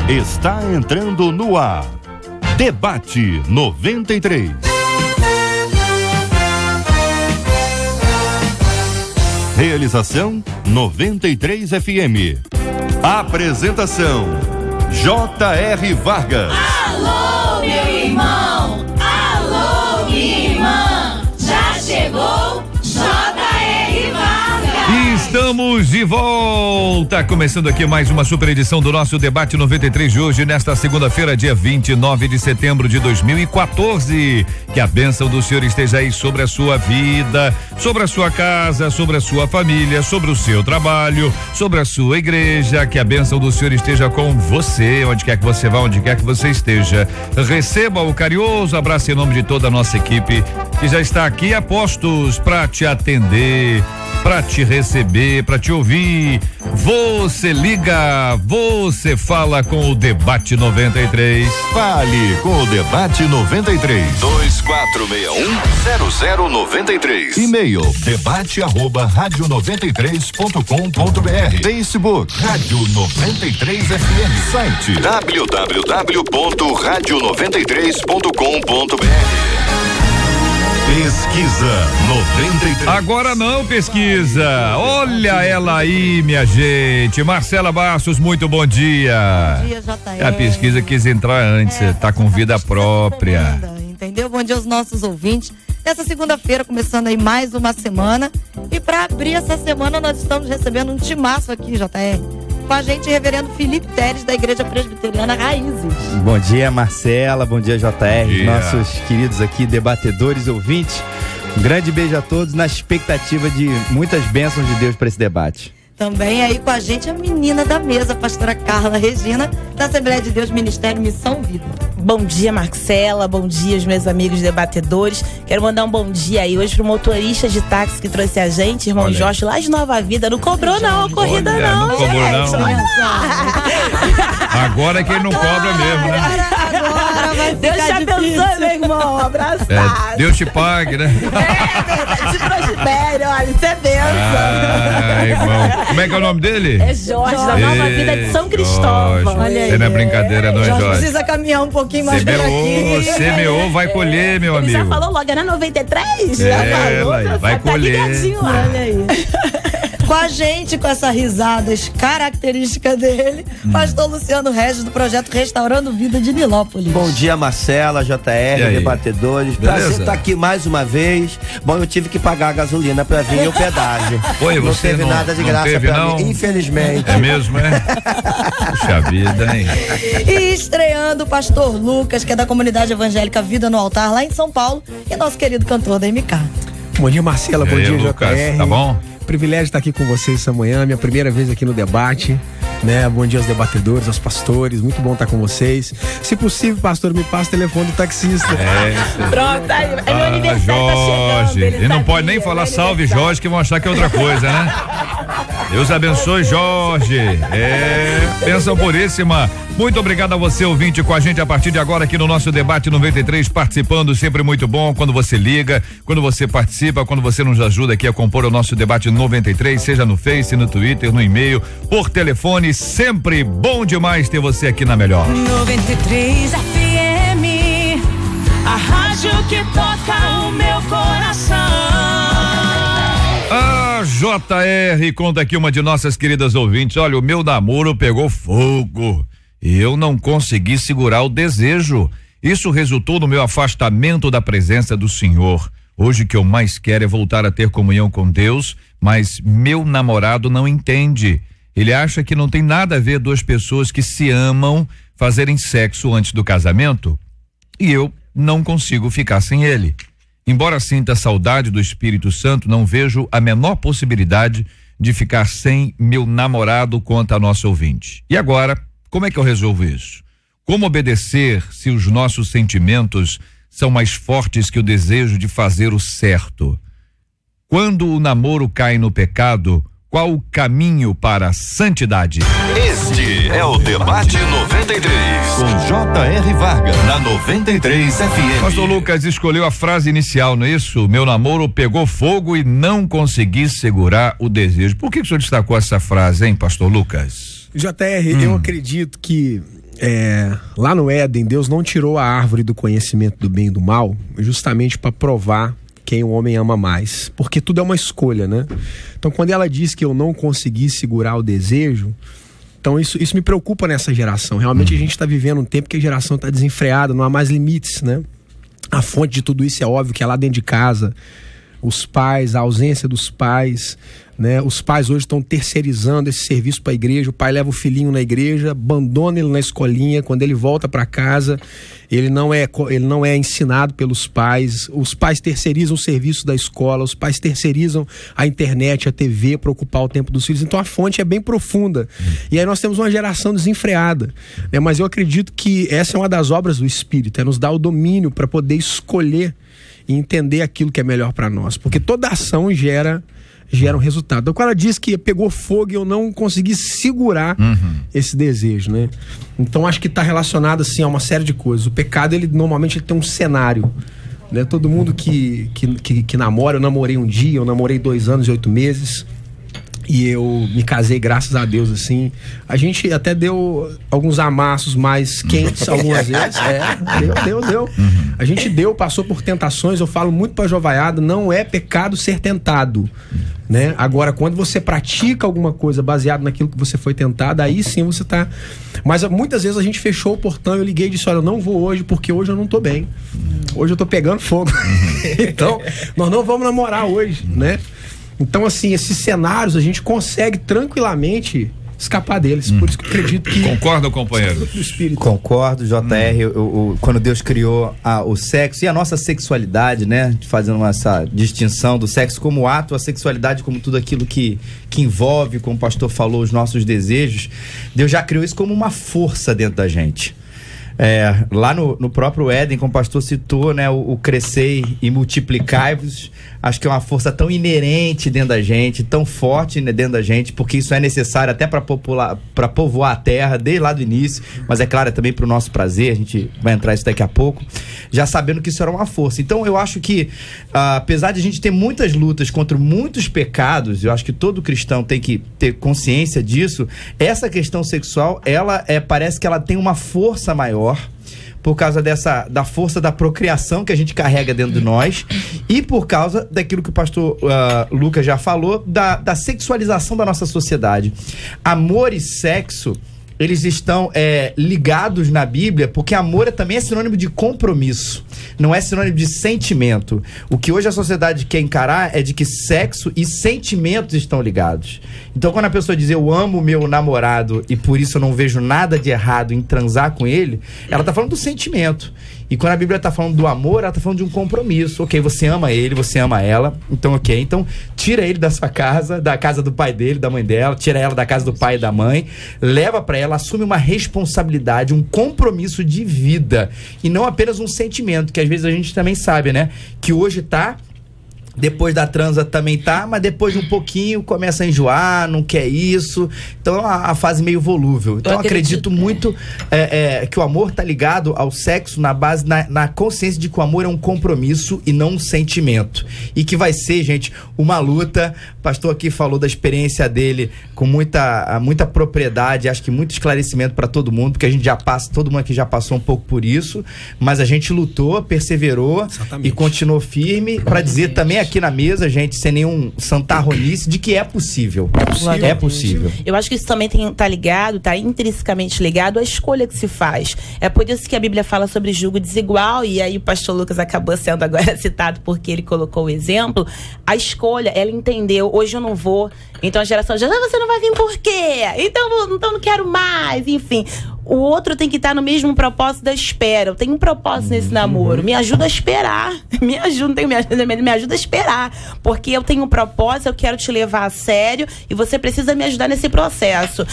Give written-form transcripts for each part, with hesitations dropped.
Está entrando no ar. Debate 93. Realização 93 FM. Apresentação J.R. Vargas. Alô, meu irmão! Alô, minha irmã! Já chegou J.R. Vargas! Estamos de volta, começando aqui mais uma super edição do nosso Debate 93 de hoje, nesta segunda-feira, dia 29 de setembro de 2014. Que a bênção do Senhor esteja aí sobre a sua vida, sobre a sua casa, sobre a sua família, sobre o seu trabalho, sobre a sua igreja. Que a bênção do Senhor esteja com você, onde quer que você vá, onde quer que você esteja. Receba o carinhoso abraço em nome de toda a nossa equipe que já está aqui a postos para te atender, para te receber, para te ouvir. Você liga, você fala com o Debate 93. Fale com o Debate 93. 2461-0093. E-mail debate@radio93.com.br. Facebook Rádio 93 FM. Site www.radio93.com.br. Pesquisa 93. Agora não, pesquisa. Olha ela aí, minha gente. Marcela Bastos, muito bom dia. Bom dia, JR. A pesquisa quis entrar antes, tá com vida própria. Entendeu? Bom dia aos nossos ouvintes. Nessa segunda-feira, começando aí mais uma semana. E para abrir essa semana, nós estamos recebendo um timaço aqui, JR. Com a gente, reverendo Felipe Teres, da Igreja Presbiteriana Raízes. Bom dia, Marcela, bom dia, JR, nossos queridos aqui, debatedores, ouvintes. Um grande beijo a todos, na expectativa de muitas bênçãos de Deus para esse debate. Também aí com a gente a menina da mesa, a pastora Carla Regina, da Assembleia de Deus Ministério Missão Vida. Bom dia, Marcela, bom dia os meus amigos debatedores. Quero mandar um bom dia aí hoje pro motorista de táxi que trouxe a gente, irmão Jorge, lá de Nova Vida. Não cobrou não a corrida não, não cobrou não. Agora é que ele não cobra mesmo, né? Agora vai Deus te abençoe, meu irmão, abraçado. Deus te pague, né? Te prospere, olha, isso é bênção. Irmão. Como é que é o nome dele? É Jorge, da Nova Vida de São Cristóvão. Olha aí. Você não é brincadeira não, Jorge. Precisa caminhar um pouquinho mais por aqui. Semeou, vai colher, meu amigo. Ele já falou logo, era 93? Vai colher. Olha aí. Com a gente, com essa risada característica dele, pastor Luciano Regis, do projeto Restaurando Vida de Nilópolis. Bom dia, Marcela, JR, debatedores. Prazer estar aqui mais uma vez. Bom, eu tive que pagar a gasolina pra vir e o pedágio. Oi, não você teve nada de graça teve, pra não? mim, infelizmente. É mesmo, é? Puxa vida, hein? E estreando o pastor Lucas, que é da comunidade evangélica Vida no Altar, lá em São Paulo, e nosso querido cantor da MK. Bom dia, Marcela, bom dia, Lucas, JR. tá bom? Privilégio estar aqui com vocês essa manhã, minha primeira vez aqui no debate, né? Bom dia aos debatedores, aos pastores, muito bom estar com vocês. Se possível, pastor, me passa o telefone do taxista. Pronto, aí, meu aniversário Jorge. tá chegando. Ele não pode nem falar salve Jorge, que vão achar que é outra coisa, né? Deus abençoe, Jorge. Bênção puríssima. Muito obrigado a você, ouvinte, com a gente a partir de agora aqui no nosso Debate 93, participando, sempre muito bom quando você liga, quando você participa, quando você nos ajuda aqui a compor o nosso Debate 93, seja no Face, no Twitter, no e-mail, por telefone, sempre bom demais ter você aqui na melhor. 93 FM, a rádio que toca o meu coração. JR, conta aqui uma de nossas queridas ouvintes. Olha, o meu namoro pegou fogo e eu não consegui segurar o desejo. Isso resultou no meu afastamento da presença do Senhor. Hoje o que eu mais quero é voltar a ter comunhão com Deus, mas meu namorado não entende. Ele acha que não tem nada a ver duas pessoas que se amam fazerem sexo antes do casamento e eu não consigo ficar sem ele. Embora sinta saudade do Espírito Santo, não vejo a menor possibilidade de ficar sem meu namorado, conta a nossa ouvinte. E agora, como é que eu resolvo isso? Como obedecer se os nossos sentimentos são mais fortes que o desejo de fazer o certo? Quando o namoro cai no pecado, qual o caminho para a santidade? Este é o Debate 93, com J.R. Vargas, na 93 FM. Pastor Lucas escolheu a frase inicial, não é isso? Meu namoro pegou fogo e não consegui segurar o desejo. Por que o senhor destacou essa frase, hein, pastor Lucas? JR, eu acredito que lá no Éden, Deus não tirou a árvore do conhecimento do bem e do mal justamente para provar quem o homem ama mais, porque tudo é uma escolha, né? Então, quando ela diz que eu não consegui segurar o desejo, então isso me preocupa nessa geração. Realmente a gente está vivendo um tempo que a geração está desenfreada, não há mais limites, né? A fonte de tudo isso é óbvio que é lá dentro de casa. Os pais, a ausência dos pais, né? Os pais hoje estão terceirizando esse serviço para a igreja. O pai leva o filhinho na igreja, abandona ele na escolinha. Quando ele volta para casa, ele não é ensinado pelos pais. Os pais terceirizam o serviço da escola, os pais terceirizam a internet, a TV para ocupar o tempo dos filhos. Então a fonte é bem profunda. E aí nós temos uma geração desenfreada, né? Mas eu acredito que essa é uma das obras do Espírito, é nos dar o domínio para poder escolher e entender aquilo que é melhor para nós, porque toda ação gera um resultado. Então, quando ela diz que pegou fogo e eu não consegui segurar esse desejo, né? Então, acho que está relacionado assim a uma série de coisas. O pecado, ele normalmente tem um cenário, né? Todo mundo que namora, eu namorei um dia, eu namorei 2 anos e 8 meses. E eu me casei, graças a Deus, assim. A gente até deu alguns amassos mais quentes algumas vezes. Deu. A gente passou por tentações. Eu falo muito pra jovaiada, não é pecado ser tentado, né? Agora, quando você pratica alguma coisa baseado naquilo que você foi tentado, aí sim você tá... Mas muitas vezes a gente fechou o portão, eu liguei e disse, olha, eu não vou hoje porque hoje eu não tô bem. Hoje eu tô pegando fogo. Então, nós não vamos namorar hoje, né? Então, assim, esses cenários a gente consegue tranquilamente escapar deles. Por isso que eu acredito que... Concorda, companheiro? Concordo, JR. Quando Deus criou o sexo e a nossa sexualidade, né? Fazendo essa distinção do sexo como ato, a sexualidade como tudo aquilo que envolve, como o pastor falou, os nossos desejos. Deus já criou isso como uma força dentro da gente. Lá no próprio Éden, como o pastor citou, né, o crescei e multiplicai-vos, acho que é uma força tão inerente dentro da gente, tão forte, né, dentro da gente, porque isso é necessário até para povoar a terra, desde lá do início, mas é claro, é também para o nosso prazer, a gente vai entrar isso daqui a pouco, já sabendo que isso era uma força. Então eu acho que, apesar de a gente ter muitas lutas contra muitos pecados, eu acho que todo cristão tem que ter consciência disso, essa questão sexual, ela parece que ela tem uma força maior, por causa da força da procriação que a gente carrega dentro de nós e por causa daquilo que o pastor Lucas já falou, da sexualização da nossa sociedade. Amor e sexo, eles estão ligados na Bíblia, porque amor também é sinônimo de compromisso, não é sinônimo de sentimento. O que hoje a sociedade quer encarar é de que sexo e sentimentos estão ligados. Então, quando a pessoa diz eu amo meu namorado e por isso eu não vejo nada de errado em transar com ele, ela está falando do sentimento. E quando a Bíblia está falando do amor, ela está falando de um compromisso. Ok, você ama ele, você ama ela, então ok. Então, tira ele da sua casa, da casa do pai dele, da mãe dela, tira ela da casa do pai e da mãe, leva para ela, assume uma responsabilidade, um compromisso de vida. E não apenas um sentimento, que às vezes a gente também sabe, né? Que hoje tá... Depois da transa também tá, mas depois de um pouquinho começa a enjoar, não quer isso. Então a fase meio volúvel. Então eu acredito muito que o amor tá ligado ao sexo na base, na consciência de que o amor é um compromisso e não um sentimento. E que vai ser, gente, uma luta. O pastor aqui falou da experiência dele com muita propriedade, acho que muito esclarecimento para todo mundo, porque a gente todo mundo aqui já passou um pouco por isso, mas a gente lutou, perseverou. Exatamente. E continuou firme para dizer também aqui na mesa, gente, sem nenhum santarronice, de que é possível. É possível. Eu acho que isso também tá intrinsecamente ligado à escolha que se faz. É por isso que a Bíblia fala sobre julgo desigual, e aí o pastor Lucas acabou sendo agora citado porque ele colocou o exemplo. A escolha, ela entendeu, hoje eu não vou, então a geração já, você não vai vir por quê? Então não quero mais, enfim. O outro tem que estar no mesmo propósito da espera. Eu tenho um propósito nesse namoro. Me ajuda a esperar. Me ajuda a esperar. Porque eu tenho um propósito, eu quero te levar a sério e você precisa me ajudar nesse processo.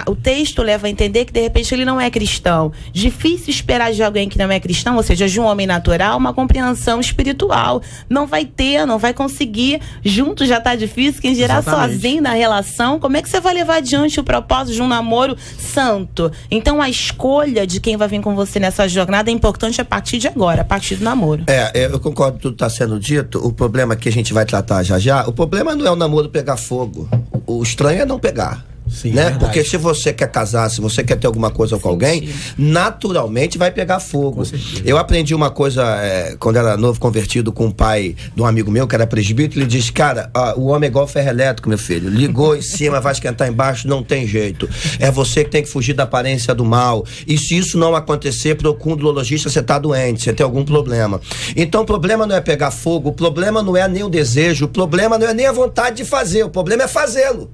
O texto leva a entender que, de repente, ele não é cristão. Difícil esperar de alguém que não é cristão, ou seja, de um homem natural, uma compreensão espiritual. Não vai conseguir. Junto já tá difícil. Quem dirá sozinho na relação, como é que você vai levar adiante o propósito de um namoro santo? Então, a escolha de quem vai vir com você nessa jornada é importante a partir de agora, a partir do namoro. Eu concordo com tudo que está sendo dito. O problema que a gente vai tratar já, o problema não é o namoro pegar fogo. O estranho é não pegar. Sim, né? verdade. Porque se você quer casar, se você quer ter alguma coisa com alguém, naturalmente vai pegar fogo. Eu aprendi uma coisa quando era novo, convertido, com o pai de um amigo meu que era presbítero. Ele disse: cara, o homem é igual ferro elétrico, meu filho, ligou em cima, vai esquentar embaixo, não tem jeito. É você que tem que fugir da aparência do mal, e se isso não acontecer, procura um urologista, você tá doente, você tem algum problema. Então o problema não é pegar fogo, o problema não é nem o desejo, o problema não é nem a vontade de fazer, o problema é fazê-lo.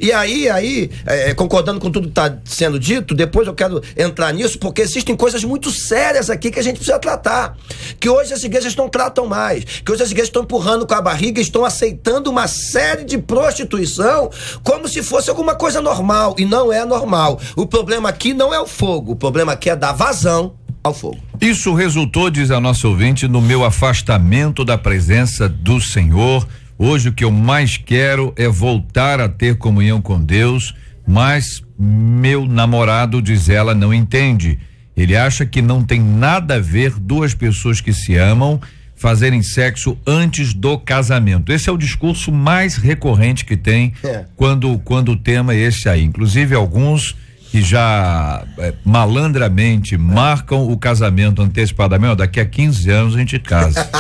E aí, concordando com tudo que está sendo dito, depois eu quero entrar nisso, porque existem coisas muito sérias aqui que a gente precisa tratar, que hoje as igrejas não tratam mais, que hoje as igrejas estão empurrando com a barriga, estão aceitando uma série de prostituição como se fosse alguma coisa normal, e não é normal. O problema aqui não é o fogo, o problema aqui é dar vazão ao fogo. Isso resultou, diz a nossa ouvinte, no meu afastamento da presença do Senhor. Hoje o que eu mais quero é voltar a ter comunhão com Deus, mas meu namorado, diz ela, não entende. Ele acha que não tem nada a ver duas pessoas que se amam fazerem sexo antes do casamento. Esse é o discurso mais recorrente que tem quando o tema é esse aí. Inclusive alguns que já malandramente marcam o casamento antecipadamente. Daqui a 15 anos a gente casa.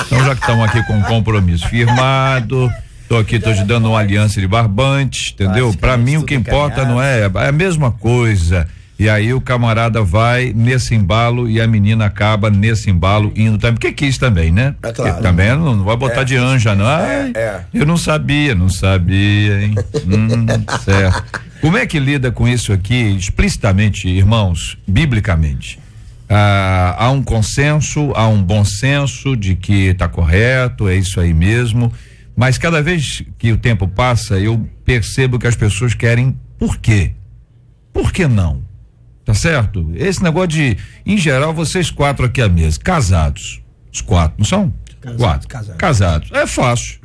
Então, já que estamos aqui com um compromisso firmado, tô te dando uma aliança de barbante, entendeu? Para mim o que importa não é a mesma coisa. E aí o camarada vai nesse embalo e a menina acaba nesse embalo indo também, porque quis também, né? É claro. Também não vai botar de anja, não. Eu não sabia, hein? Certo. Como é que lida com isso aqui explicitamente, irmãos, biblicamente? Há um consenso, há um bom senso de que está correto, é isso aí mesmo, mas cada vez que o tempo passa, eu percebo que as pessoas querem por quê? Por que não? Tá certo? Esse negócio de, em geral, vocês 4 aqui à mesa, casados, os 4, não são? 4. Casados. É fácil.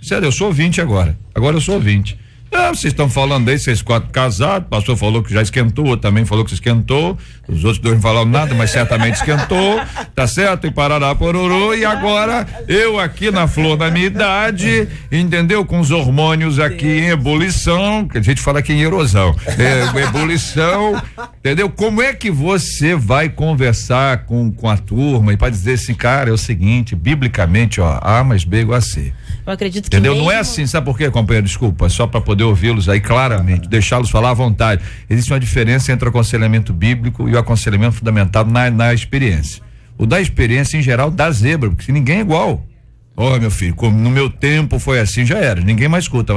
Sério, eu sou ouvinte agora eu sou ouvinte. Vocês estão falando aí, vocês 4 casados, o pastor falou que já esquentou, também falou que esquentou, os outros 2 não falaram nada, mas certamente esquentou, tá certo? E parará pororô, e agora eu aqui na flor da minha idade, entendeu? Com os hormônios aqui em ebulição, que a gente fala aqui em erosão, ebulição, entendeu? Como é que você vai conversar com a turma e para dizer assim, cara, é o seguinte, biblicamente, A mais B igual a C. Eu acredito que entendeu? Não é assim, sabe por quê, companheiro? Desculpa, só para poder ouvi-los aí claramente, deixá-los falar à vontade. Existe uma diferença entre o aconselhamento bíblico e o aconselhamento fundamentado na experiência. O da experiência, em geral, dá zebra, porque ninguém é igual. Meu filho, como no meu tempo foi assim, já era. Ninguém mais escuta.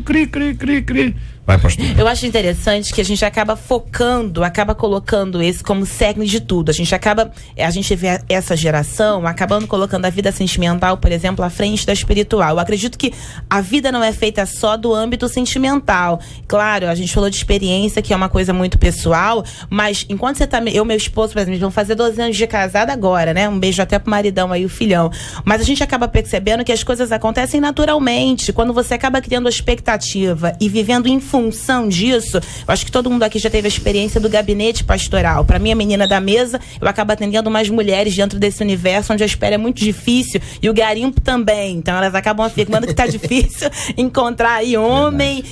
Cri. Vai, pastor. Eu acho interessante que a gente acaba focando, acaba colocando esse como cerne de tudo. A gente vê essa geração acabando colocando a vida sentimental, por exemplo, à frente da espiritual. Eu acredito que a vida não é feita só do âmbito sentimental. Claro, a gente falou de experiência, que é uma coisa muito pessoal, mas enquanto você tá, eu e meu esposo, por exemplo, vamos fazer 12 anos de casada agora, né? Um beijo até pro maridão aí, o filhão. Mas a gente acaba percebendo que as coisas acontecem naturalmente. Quando você acaba criando a expectativa e vivendo em função disso, eu acho que todo mundo aqui já teve a experiência do gabinete pastoral. Para mim, a menina da mesa, eu acabo atendendo mais mulheres dentro desse universo onde a espera é muito difícil e o garimpo também. Então elas acabam afirmando que tá difícil encontrar aí homem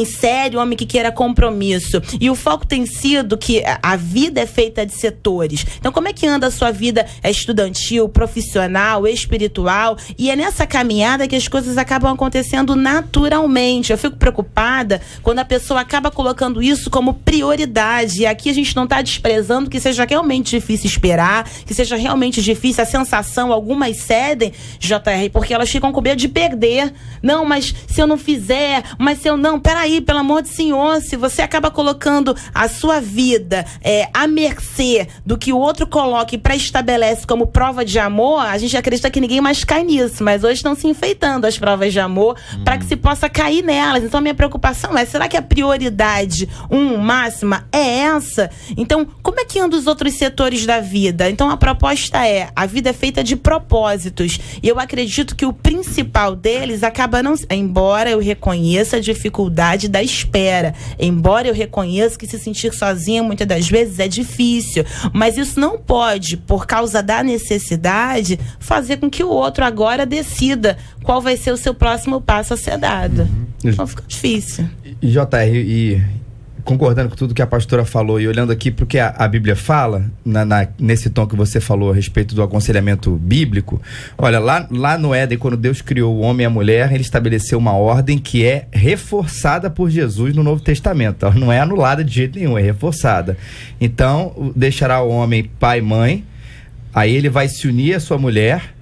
sério, homem que queira compromisso. E o foco tem sido que a vida é feita de setores. Então como é que anda a sua vida estudantil, profissional, espiritual? E é nessa caminhada que as coisas acabam acontecendo naturalmente. Eu fico preocupada quando a pessoa acaba colocando isso como prioridade. E aqui a gente não está desprezando que seja realmente difícil esperar, que seja realmente difícil a sensação. Algumas cedem, JR, porque elas ficam com medo de perder. Não, mas se eu não fizer, mas se eu não... Peraí, pelo amor de Senhor, se você acaba colocando a sua vida à mercê do que o outro coloca e pré-estabelece como prova de amor, a gente acredita que ninguém mais cai nisso. Mas hoje estão se enfeitando as provas de amor para que se possa cair nelas. Então a minha preocupação é, será que a prioridade máxima é essa? Então, como é que andam os outros setores da vida? Então, a proposta é, a vida é feita de propósitos. E eu acredito que o principal deles acaba não... Embora eu reconheça a dificuldade da espera, embora eu reconheça que se sentir sozinha muitas das vezes é difícil, mas isso não pode, por causa da necessidade, fazer com que o outro agora decida qual vai ser o seu próximo passo a ser dado. Então fica difícil. E JR, concordando com tudo que a pastora falou e olhando aqui para o que a Bíblia fala, nesse tom que você falou a respeito do aconselhamento bíblico, olha, lá no Éden, quando Deus criou o homem e a mulher, ele estabeleceu uma ordem que é reforçada por Jesus no Novo Testamento. Ela não é anulada de jeito nenhum, é reforçada. Então, deixará o homem pai e mãe, aí ele vai se unir à sua mulher,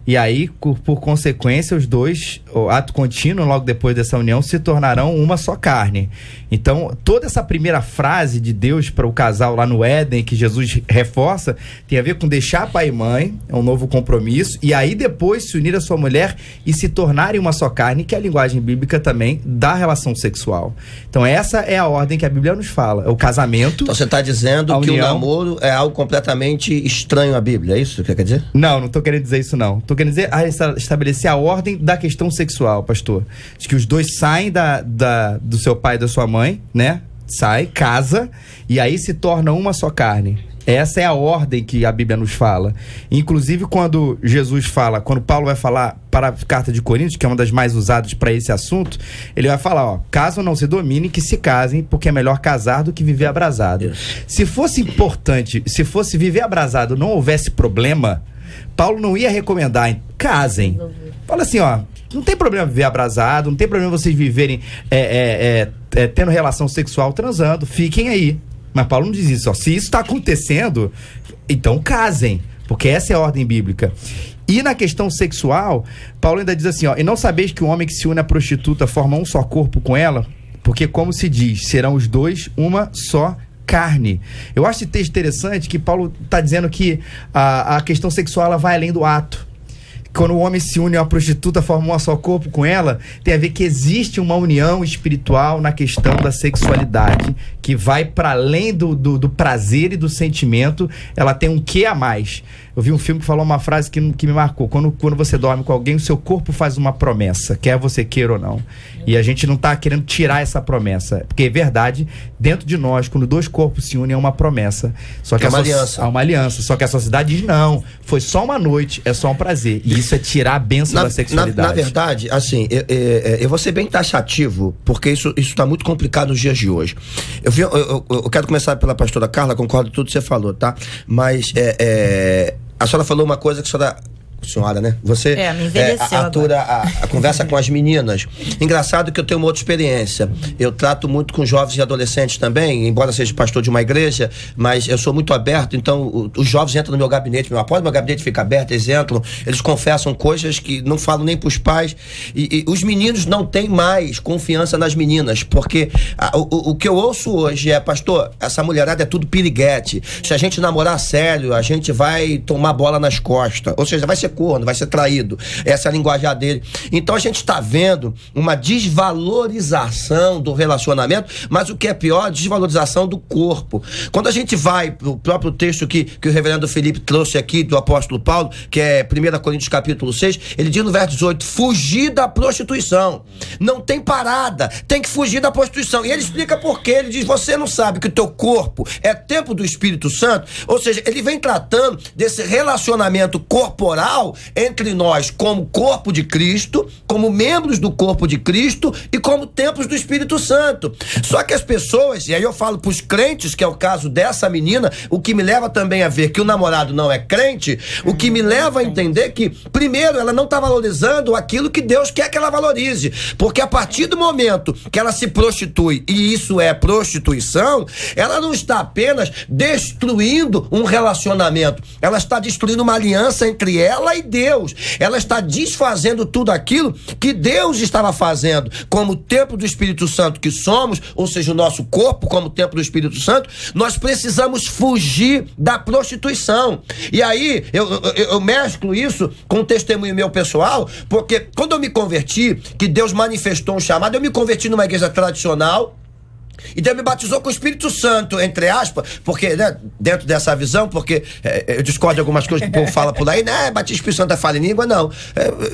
e aí, por consequência, os dois, o ato contínuo, logo depois dessa união, se tornarão uma só carne. Então, toda essa primeira frase de Deus para o casal lá no Éden, que Jesus reforça, tem a ver com deixar pai e mãe, é um novo compromisso, e aí depois se unir à sua mulher e se tornarem uma só carne, que é a linguagem bíblica também da relação sexual. Então, essa é a ordem que a Bíblia nos fala. É o casamento. Então, você está dizendo que o namoro é algo completamente estranho à Bíblia, é isso que quer dizer? Não estou querendo dizer isso, não. Estou querendo dizer estabelecer a ordem da questão sexual, pastor. De que os dois saem do seu pai e da sua mãe, né? Sai, casa, e aí se torna uma só carne. Essa é a ordem que a Bíblia nos fala. Inclusive, quando Jesus fala, quando Paulo vai falar para a carta de Coríntios, que é uma das mais usadas para esse assunto, ele vai falar, ó, caso não se dominem, que se casem, porque é melhor casar do que viver abrasado. Se fosse importante, se fosse viver abrasado, não houvesse problema, Paulo não ia recomendar, casem. Fala assim, ó, não tem problema viver abrasado, não tem problema vocês viverem tendo relação sexual, transando, fiquem aí. Mas Paulo não diz isso, ó, se isso está acontecendo, então casem, porque essa é a ordem bíblica. E na questão sexual, Paulo ainda diz assim, ó, e não sabeis que o homem que se une à prostituta forma um só corpo com ela? Porque como se diz, serão os dois uma só carne. Eu acho esse texto interessante que Paulo está dizendo que a questão sexual ela vai além do ato. Quando o homem se une a uma prostituta, forma um só corpo com ela, tem a ver que existe uma união espiritual na questão da sexualidade, que vai para além do prazer e do sentimento, ela tem um quê a mais. Eu vi um filme que falou uma frase que me marcou. Quando você dorme com alguém, o seu corpo faz uma promessa, quer você queira ou não. E a gente não está querendo tirar essa promessa. Porque é verdade, dentro de nós, quando dois corpos se unem, é uma promessa. Só que é uma aliança. É uma aliança. Só que a sociedade diz, não, foi só uma noite, é só um prazer. E isso é tirar a bênção da sexualidade. Na verdade, assim, eu vou ser bem taxativo, porque isso está muito complicado nos dias de hoje. Eu quero começar pela pastora Carla, concordo com tudo que você falou, tá? Mas a senhora falou uma coisa que a senhora, né? Você me envelheceu atura a conversa com as meninas. Engraçado que eu tenho uma outra experiência. Eu trato muito com jovens e adolescentes também, embora seja pastor de uma igreja, mas eu sou muito aberto, então os jovens entram no meu gabinete, após meu gabinete fica aberto, eles entram, eles confessam coisas que não falam nem pros pais, e os meninos não têm mais confiança nas meninas, porque o que eu ouço hoje é, pastor, essa mulherada é tudo piriguete, se a gente namorar sério, a gente vai tomar bola nas costas, ou seja, vai ser corno, vai ser traído. Essa é a linguagem dele. Então a gente está vendo uma desvalorização do relacionamento, mas o que é pior, a desvalorização do corpo. Quando a gente vai pro próprio texto que o reverendo Felipe trouxe aqui do apóstolo Paulo, que é 1 Coríntios capítulo 6, ele diz no verso 18, fugir da prostituição. Não tem parada, tem que fugir da prostituição. E ele explica por quê. Ele diz, você não sabe que o teu corpo é templo do Espírito Santo? Ou seja, ele vem tratando desse relacionamento corporal entre nós como corpo de Cristo, como membros do corpo de Cristo e como templos do Espírito Santo. Só que as pessoas, e aí eu falo pros crentes, que é o caso dessa menina, o que me leva também a ver que o namorado não é crente, o que me leva a entender que, primeiro, ela não está valorizando aquilo que Deus quer que ela valorize, porque a partir do momento que ela se prostitui, e isso é prostituição, ela não está apenas destruindo um relacionamento, ela está destruindo uma aliança entre ela e Deus. Ela está desfazendo tudo aquilo que Deus estava fazendo como templo do Espírito Santo que somos, ou seja, o nosso corpo como templo do Espírito Santo. Nós precisamos fugir da prostituição. E aí eu mesclo isso com um testemunho meu pessoal, porque quando eu me converti, que Deus manifestou um chamado, eu me converti numa igreja tradicional, E Deus me batizou com o Espírito Santo, entre aspas, porque, né, dentro dessa visão, porque eu discordo de algumas coisas que o povo fala por aí, né? Batismo Espírito Santo é fala em língua, não.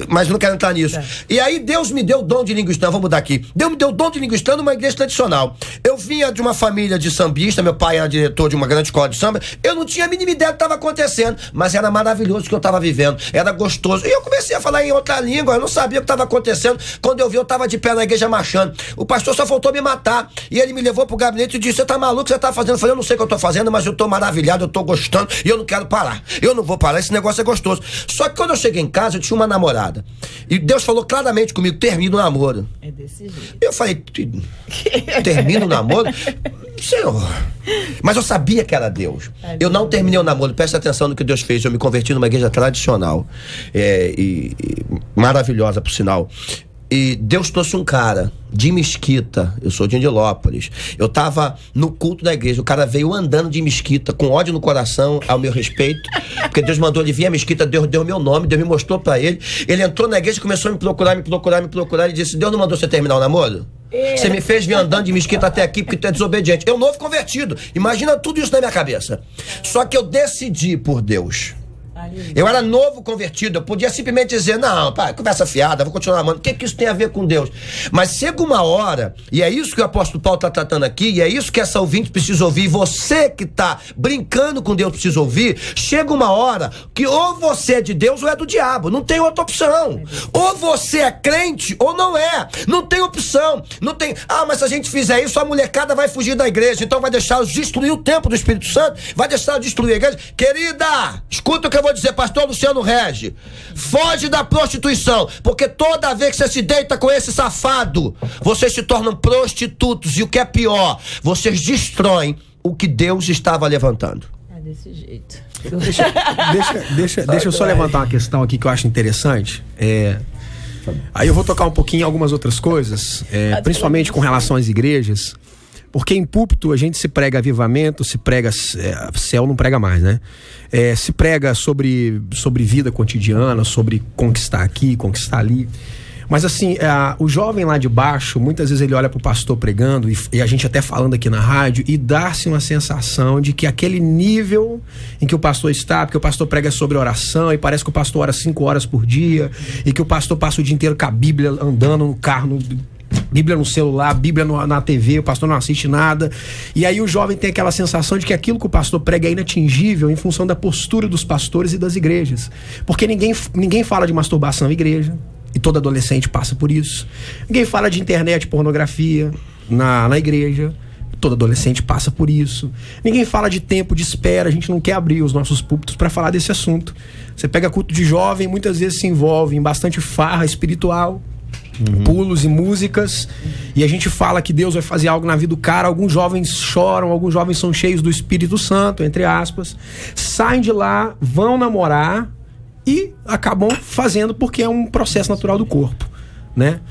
Mas não quero entrar nisso. E aí Deus me deu o dom de língua estranha, vou mudar aqui. Deus me deu o dom de língua estranha numa igreja tradicional. Eu vinha de uma família de sambista, meu pai era diretor de uma grande escola de samba, eu não tinha a mínima ideia do que estava acontecendo, mas era maravilhoso o que eu estava vivendo, era gostoso. E eu comecei a falar em outra língua, eu não sabia o que estava acontecendo. Quando eu vi, eu estava de pé na igreja marchando. O pastor só faltou me matar. E ele me levou pro gabinete e disse: você tá maluco, você tá fazendo? Eu falei: eu não sei o que eu tô fazendo, mas eu tô maravilhado, eu tô gostando e eu não quero parar. Eu não vou parar, esse negócio é gostoso. Só que quando eu cheguei em casa, eu tinha uma namorada. E Deus falou claramente comigo: termina o namoro. É desse jeito. Eu falei: termina o namoro? Senhor. Mas eu sabia que era Deus. Eu não terminei o namoro. Presta atenção no que Deus fez. Eu me converti numa igreja tradicional. E maravilhosa, por sinal. E Deus trouxe um cara de Mesquita, eu sou de Indilópolis. Eu tava no culto da igreja, o cara veio andando de Mesquita, com ódio no coração, ao meu respeito, porque Deus mandou ele vir a Mesquita, Deus deu meu nome, Deus me mostrou pra ele. Ele entrou na igreja, começou a me procurar, e disse: Deus não mandou você terminar o namoro? Você me fez vir andando de Mesquita até aqui porque tu é desobediente. Eu novo convertido, imagina tudo isso na minha cabeça. Só que eu decidi por Deus. Eu era novo convertido, eu podia simplesmente dizer: não, pai, conversa fiada, vou continuar amando. O que isso tem a ver com Deus? Mas chega uma hora, e é isso que o apóstolo Paulo está tratando aqui, e é isso que essa ouvinte precisa ouvir, e você que está brincando com Deus precisa ouvir. Chega uma hora que ou você é de Deus ou é do diabo, não tem outra opção. Ou você é crente ou não é, não tem opção. Não tem: mas se a gente fizer isso, a molecada vai fugir da igreja, então vai deixar destruir o templo do Espírito Santo, vai deixar destruir a igreja. Querida, escuta o que eu vou dizer, pastor Luciano Regi: foge da prostituição, porque toda vez que você se deita com esse safado, vocês se tornam prostitutos, e o que é pior, vocês destroem o que Deus estava levantando. É desse jeito. Deixa eu só levantar uma questão aqui que eu acho interessante. Aí eu vou tocar um pouquinho em algumas outras coisas, principalmente com relação às igrejas. Porque em púlpito a gente se prega avivamento, se prega, céu não prega mais, né? Se prega sobre vida cotidiana, sobre conquistar aqui, conquistar ali. Mas assim, o jovem lá de baixo, muitas vezes ele olha pro pastor pregando, e a gente até falando aqui na rádio, e dá-se uma sensação de que aquele nível em que o pastor está, porque o pastor prega sobre oração, e parece que o pastor ora 5 horas por dia, e que o pastor passa o dia inteiro com a Bíblia andando no carro, Bíblia no celular, Bíblia na TV, o pastor não assiste nada. E aí o jovem tem aquela sensação de que aquilo que o pastor prega é inatingível em função da postura dos pastores e das igrejas. Porque ninguém fala de masturbação na igreja, e todo adolescente passa por isso. Ninguém fala de internet, pornografia na igreja, todo adolescente passa por isso. Ninguém fala de tempo de espera, a gente não quer abrir os nossos púlpitos para falar desse assunto. Você pega culto de jovem, muitas vezes se envolve em bastante farra espiritual, pulos e músicas, e a gente fala que Deus vai fazer algo na vida do cara. Alguns jovens choram, alguns jovens são cheios do Espírito Santo, entre aspas, saem de lá, vão namorar e acabam fazendo porque é um processo natural do corpo, né?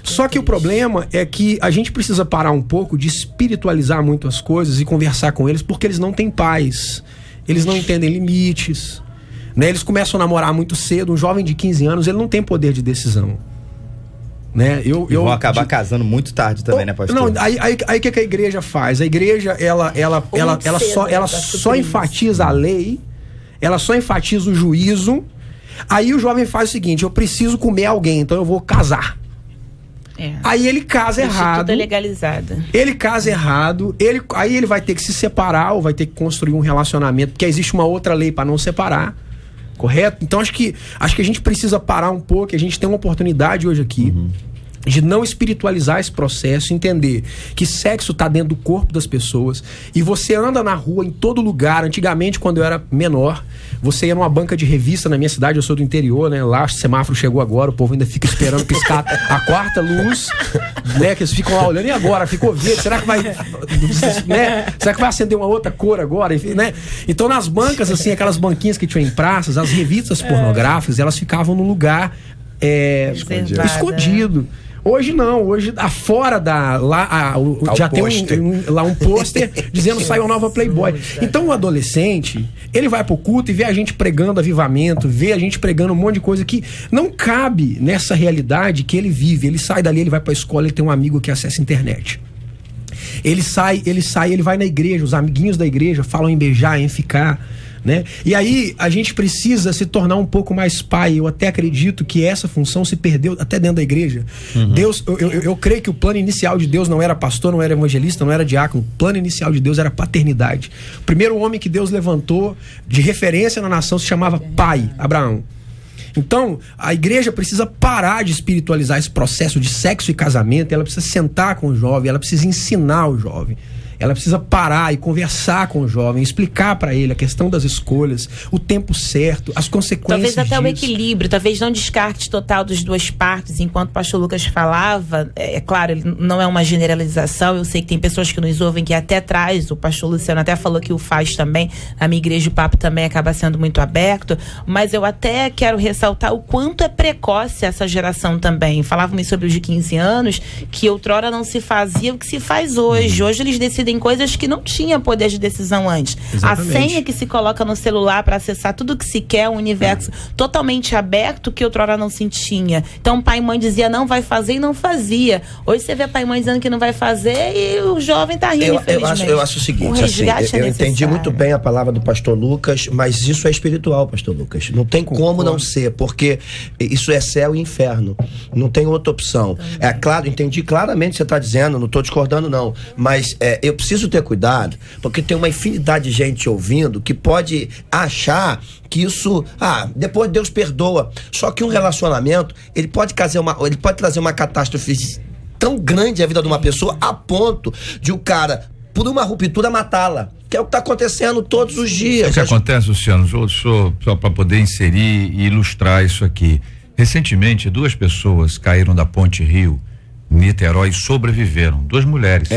Só que o problema é que a gente precisa parar um pouco de espiritualizar muito as coisas e conversar com eles, porque eles não têm paz, eles não entendem limites, né? Eles começam a namorar muito cedo. Um jovem de 15 anos, ele não tem poder de decisão, né? Vão acabar casando muito tarde também, né, pastor? Não, aí que a igreja faz? A igreja, ela só enfatiza a lei, ela só enfatiza o juízo. Aí o jovem faz o seguinte: eu preciso comer alguém, então eu vou casar. Aí ele casa errado. Tudo é legalizada. Ele casa errado, aí ele vai ter que se separar, ou vai ter que construir um relacionamento, porque existe uma outra lei para não separar. Correto? Então acho que a gente precisa parar um pouco. A gente tem uma oportunidade hoje aqui de não espiritualizar esse processo, entender que sexo está dentro do corpo das pessoas, e você anda na rua, em todo lugar. Antigamente, quando eu era menor, você ia numa banca de revista na minha cidade, eu sou do interior, né? Lá o semáforo chegou agora, o povo ainda fica esperando piscar a quarta luz, né? Que eles ficam lá olhando: e agora? Ficou verde, será que vai, né? Será que vai acender uma outra cor agora? Enfim, né? Então nas bancas, assim, aquelas banquinhas que tinham em praças, as revistas pornográficas, elas ficavam num lugar escondido. Hoje não, hoje afora já tem um pôster dizendo: saiu a nova Playboy. Então o adolescente, ele vai pro culto e vê a gente pregando avivamento, vê a gente pregando um monte de coisa que não cabe nessa realidade que ele vive. Ele sai dali, ele vai pra escola, ele tem um amigo que acessa a internet. Ele vai na igreja, os amiguinhos da igreja falam em beijar, em ficar, né? E aí a gente precisa se tornar um pouco mais pai. Eu até acredito que essa função se perdeu até dentro da igreja. Deus, eu creio que o plano inicial de Deus não era pastor, não era evangelista, não era diácono. O plano inicial de Deus era paternidade. O primeiro homem que Deus levantou de referência na nação se chamava pai, Abraão. Então, a igreja precisa parar de espiritualizar esse processo de sexo e casamento. Ela precisa sentar com o jovem, ela precisa ensinar o jovem. Ela precisa parar e conversar com o jovem, explicar para ele a questão das escolhas, o tempo certo, as consequências talvez até disso. o equilíbrio, talvez não descarte total das duas partes. Enquanto o pastor Lucas falava, é claro, ele não é uma generalização, eu sei que tem pessoas que nos ouvem que até traz, o pastor Luciano até falou que o faz também, na minha igreja o papo também acaba sendo muito aberto, mas eu até quero ressaltar o quanto é precoce essa geração também. Falávamos sobre os de 15 anos, que outrora não se fazia o que se faz hoje. Hoje eles decidem coisas que não tinha poder de decisão antes. Exatamente. A senha que se coloca no celular para acessar tudo que se quer, um universo totalmente aberto que outrora não se tinha. Então pai e mãe dizia não vai fazer e não fazia. Hoje você vê pai e mãe dizendo que não vai fazer e o jovem tá rindo, infelizmente. Eu acho o seguinte, eu entendi muito bem a palavra do pastor Lucas, mas isso é espiritual, pastor Lucas. Não tem como não ser, porque isso é céu e inferno. Não tem outra opção. É claro, entendi claramente o que você está dizendo, não estou discordando não, mas eu preciso ter cuidado, porque tem uma infinidade de gente ouvindo que pode achar que isso, depois Deus perdoa. Só que um relacionamento, ele pode trazer uma catástrofe tão grande à vida de uma pessoa a ponto de o cara, por uma ruptura, matá-la. Que é o que está acontecendo todos os dias. O que acontece, Luciano, só para poder inserir e ilustrar isso aqui. Recentemente, 2 pessoas caíram da Ponte Rio, Niterói, sobreviveram. 2 mulheres.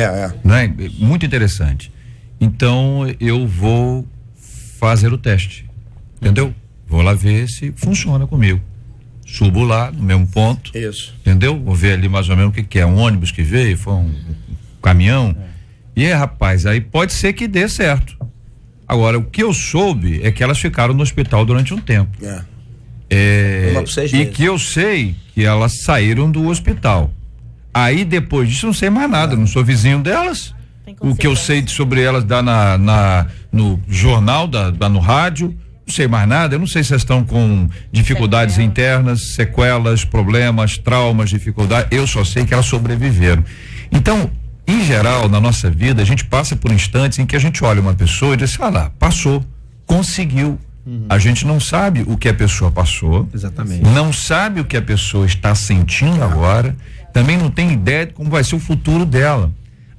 Né? Muito interessante. Então, eu vou fazer o teste. Entendeu? Vou lá ver se funciona comigo. Subo lá, no mesmo ponto. Isso. Entendeu? Vou ver ali mais ou menos o que é. Um ônibus que veio, foi um caminhão. E aí, rapaz, aí pode ser que dê certo. Agora, o que eu soube é que elas ficaram no hospital durante um tempo. E que eu sei que elas saíram do hospital. Aí depois disso não sei mais nada, não sou vizinho delas. O que eu sei sobre elas dá no jornal, dá no rádio, não sei mais nada. Eu não sei se elas estão com dificuldades internas, sequelas, problemas, traumas, dificuldades. Eu só sei que elas sobreviveram. Então, em geral, na nossa vida, a gente passa por instantes em que a gente olha uma pessoa e diz, passou, conseguiu. A gente não sabe o que a pessoa passou. Exatamente. Não sabe o que a pessoa está sentindo agora. Também não tem ideia de como vai ser o futuro dela.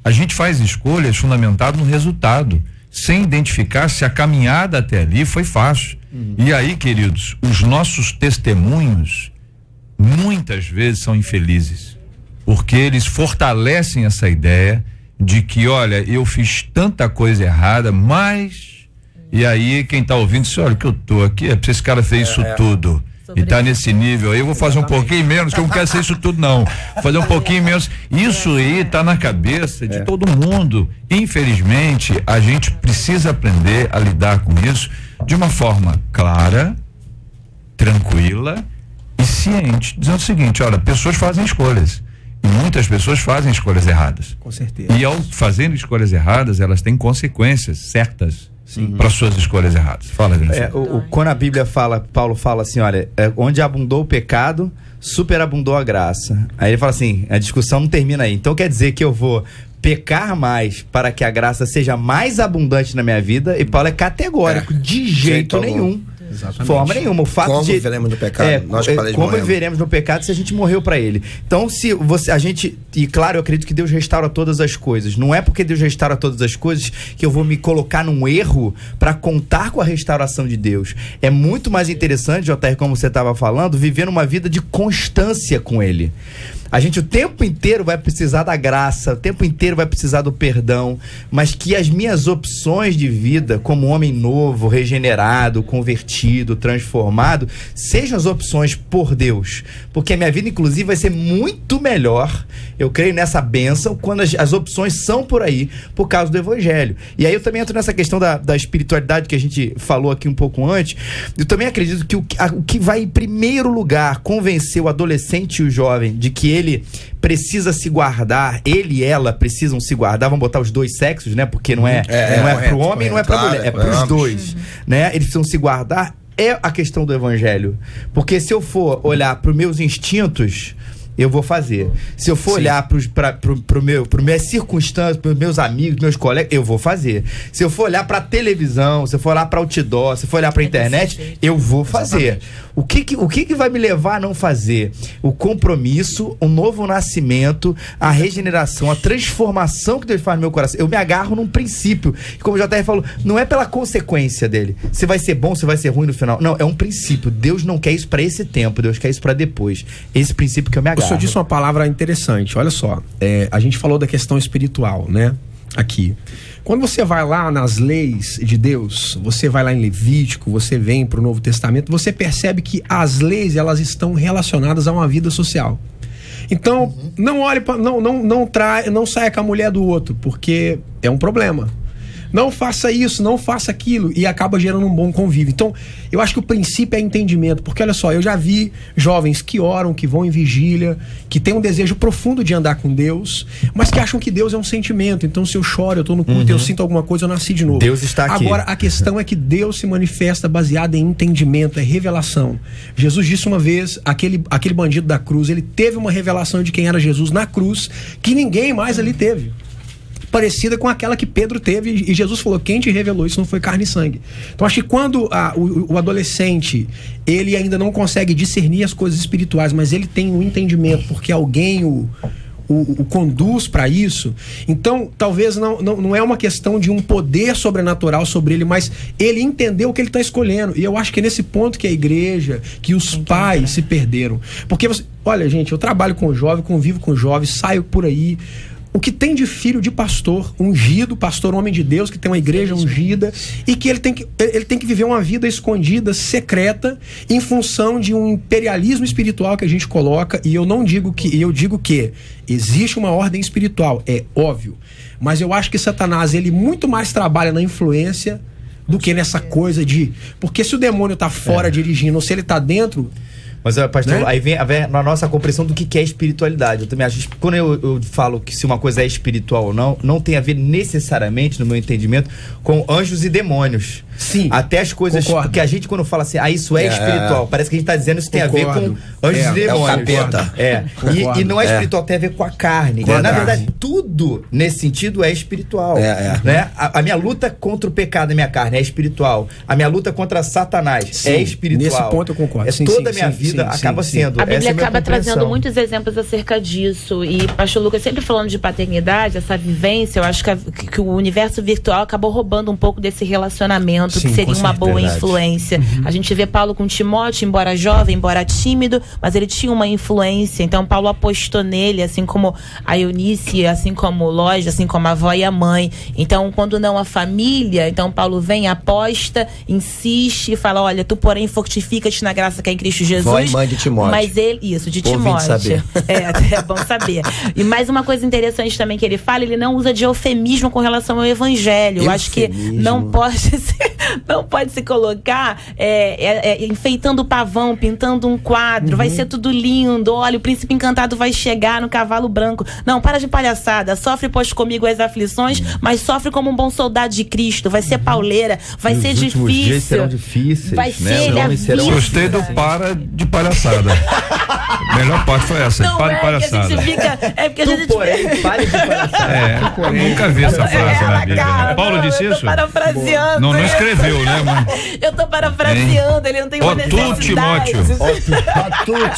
A gente faz escolhas fundamentadas no resultado, sem identificar se a caminhada até ali foi fácil. E aí, queridos, os nossos testemunhos muitas vezes são infelizes, porque eles fortalecem essa ideia de que, olha, eu fiz tanta coisa errada, mas... E aí quem tá ouvindo diz, olha, que eu tô aqui, é porque esse cara fez isso tudo e tá nesse nível aí, eu vou fazer um pouquinho menos, que eu não quero ser isso tudo não, fazer um pouquinho menos. Isso aí tá na cabeça de todo mundo. Infelizmente, a gente precisa aprender a lidar com isso de uma forma clara, tranquila e ciente, dizendo o seguinte, olha, pessoas fazem escolhas. E muitas pessoas fazem escolhas erradas. Com certeza. E ao fazerem escolhas erradas, elas têm consequências certas para suas escolhas erradas. Fala, quando a Bíblia fala, Paulo fala assim, olha, onde abundou o pecado, superabundou a graça. Aí ele fala assim, a discussão não termina aí. Então quer dizer que eu vou pecar mais para que a graça seja mais abundante na minha vida, e Paulo é categórico, de jeito nenhum. Exatamente. Forma nenhuma. O fato como viveremos no pecado? Como viveremos no pecado se a gente morreu para ele? Então, se a gente, e claro, eu acredito que Deus restaura todas as coisas. Não é porque Deus restaura todas as coisas que eu vou me colocar num erro para contar com a restauração de Deus. É muito mais interessante, JR, como você estava falando, viver uma vida de constância com ele. A gente o tempo inteiro vai precisar da graça, o tempo inteiro vai precisar do perdão, mas que as minhas opções de vida, como homem novo, regenerado, convertido, transformado, sejam as opções por Deus. Porque a minha vida, inclusive, vai ser muito melhor, eu creio nessa bênção, quando as opções são por aí, por causa do Evangelho. E aí eu também entro nessa questão da espiritualidade que a gente falou aqui um pouco antes. Eu também acredito que o que vai em primeiro lugar convencer o adolescente e o jovem de que ele precisa se guardar, ele e ela precisam se guardar, vamos botar os dois sexos, né? Porque não é pro homem, não é pra mulher, é pros dois, né? Eles precisam se guardar, é a questão do evangelho. Porque se eu for olhar pros meus instintos, eu vou fazer. Se eu for olhar pro minhas circunstâncias, pros meus amigos, meus colegas, eu vou fazer. Se eu for olhar pra televisão, se eu for olhar pra outdoor, se eu for olhar pra internet, eu vou fazer. O que vai me levar a não fazer? O compromisso, o novo nascimento, a regeneração, a transformação que Deus faz no meu coração. Eu me agarro num princípio. E como o JR falou, não é pela consequência dele. Se vai ser bom, se vai ser ruim no final. Não, é um princípio. Deus não quer isso pra esse tempo, Deus quer isso pra depois. Esse princípio que eu me agarro. O senhor disse uma palavra interessante, olha só, a gente falou da questão espiritual, né, aqui. Quando você vai lá nas leis de Deus, você vai lá em Levítico, você vem para o Novo Testamento, você percebe que as leis, elas estão relacionadas a uma vida social. Então, não olhe para, não saia com a mulher do outro, porque é um problema. Não faça isso, não faça aquilo, e acaba gerando um bom convívio. Então, eu acho que o princípio é entendimento, porque olha só, eu já vi jovens que oram, que vão em vigília, que têm um desejo profundo de andar com Deus, mas que acham que Deus é um sentimento. Então, se eu choro, eu tô no culto, eu sinto alguma coisa, eu nasci de novo. Deus está aqui. Agora, a questão é que Deus se manifesta baseado em entendimento, é revelação. Jesus disse uma vez, aquele bandido da cruz, ele teve uma revelação de quem era Jesus na cruz, que ninguém mais ali teve. Parecida com aquela que Pedro teve, e Jesus falou, quem te revelou isso não foi carne e sangue. Então acho que quando o adolescente, ele ainda não consegue discernir as coisas espirituais, mas ele tem um entendimento, porque alguém o conduz para isso, então talvez não é uma questão de um poder sobrenatural sobre ele, mas ele entendeu o que ele está escolhendo. E eu acho que é nesse ponto que a igreja, que os pais se perderam. Porque olha, gente, eu trabalho com jovem, convivo com jovens, saio por aí. O que tem de filho de pastor ungido, pastor homem de Deus, que tem uma igreja ungida, e que ele tem que viver uma vida escondida, secreta, em função de um imperialismo espiritual que a gente coloca. E eu digo que existe uma ordem espiritual, é óbvio, mas eu acho que Satanás, ele muito mais trabalha na influência do que nessa coisa de... Porque se o demônio tá fora dirigindo, ou se ele tá dentro... Mas, pastor, né? Aí vem a nossa compreensão do que é espiritualidade. Eu também acho que quando eu falo que se uma coisa é espiritual ou não tem a ver necessariamente, no meu entendimento, com anjos e demônios. Sim. Até as coisas que a gente, quando fala assim, isso é espiritual, parece que a gente tá dizendo isso tem a ver com anjos e demônios. É o capeta. E não é espiritual, tem a ver com a carne. Na verdade, tudo nesse sentido é espiritual. Né? A minha luta contra o pecado da minha carne é espiritual. A minha luta contra Satanás é espiritual. Nesse ponto eu concordo. Toda a minha vida acaba sendo. A Bíblia acaba trazendo muitos exemplos acerca disso. E pastor Lucas, sempre falando de paternidade, essa vivência, eu acho que o universo virtual acabou roubando um pouco desse relacionamento, que seria uma boa influência. A gente vê Paulo com Timóteo, embora jovem, embora tímido, mas ele tinha uma influência. Então Paulo apostou nele, assim como a Eunice, assim como Lógia, assim como a avó e a mãe. Então, quando não a família, então Paulo vem, aposta, insiste, fala, olha, tu porém fortifica-te na graça que é em Cristo Jesus. Vó e mãe de Timóteo. Mas ele, isso, de Timóteo. Saber. É bom saber. E mais uma coisa interessante também que ele fala, ele não usa de eufemismo com relação ao evangelho. Eu acho que não pode se colocar enfeitando o pavão, pintando um quadro, vai ser tudo lindo, olha, o príncipe encantado vai chegar no cavalo branco. Não, para de palhaçada, sofre pois comigo as aflições, mas sofre como um bom soldado de Cristo, vai ser pauleira, vai ser difícil. Os dias serão difíceis, vai ser a vida. Gostei do para de palhaçada. A melhor parte foi essa, não, para de palhaçada. Porque a gente porém, pare de palhaçada. Eu nunca vi essa frase na Bíblia. Cara, Paulo disse isso? Parafraseando. Não escreveu, né? Eu tô parafraseando, ele não tem uma necessidade. Timóteo.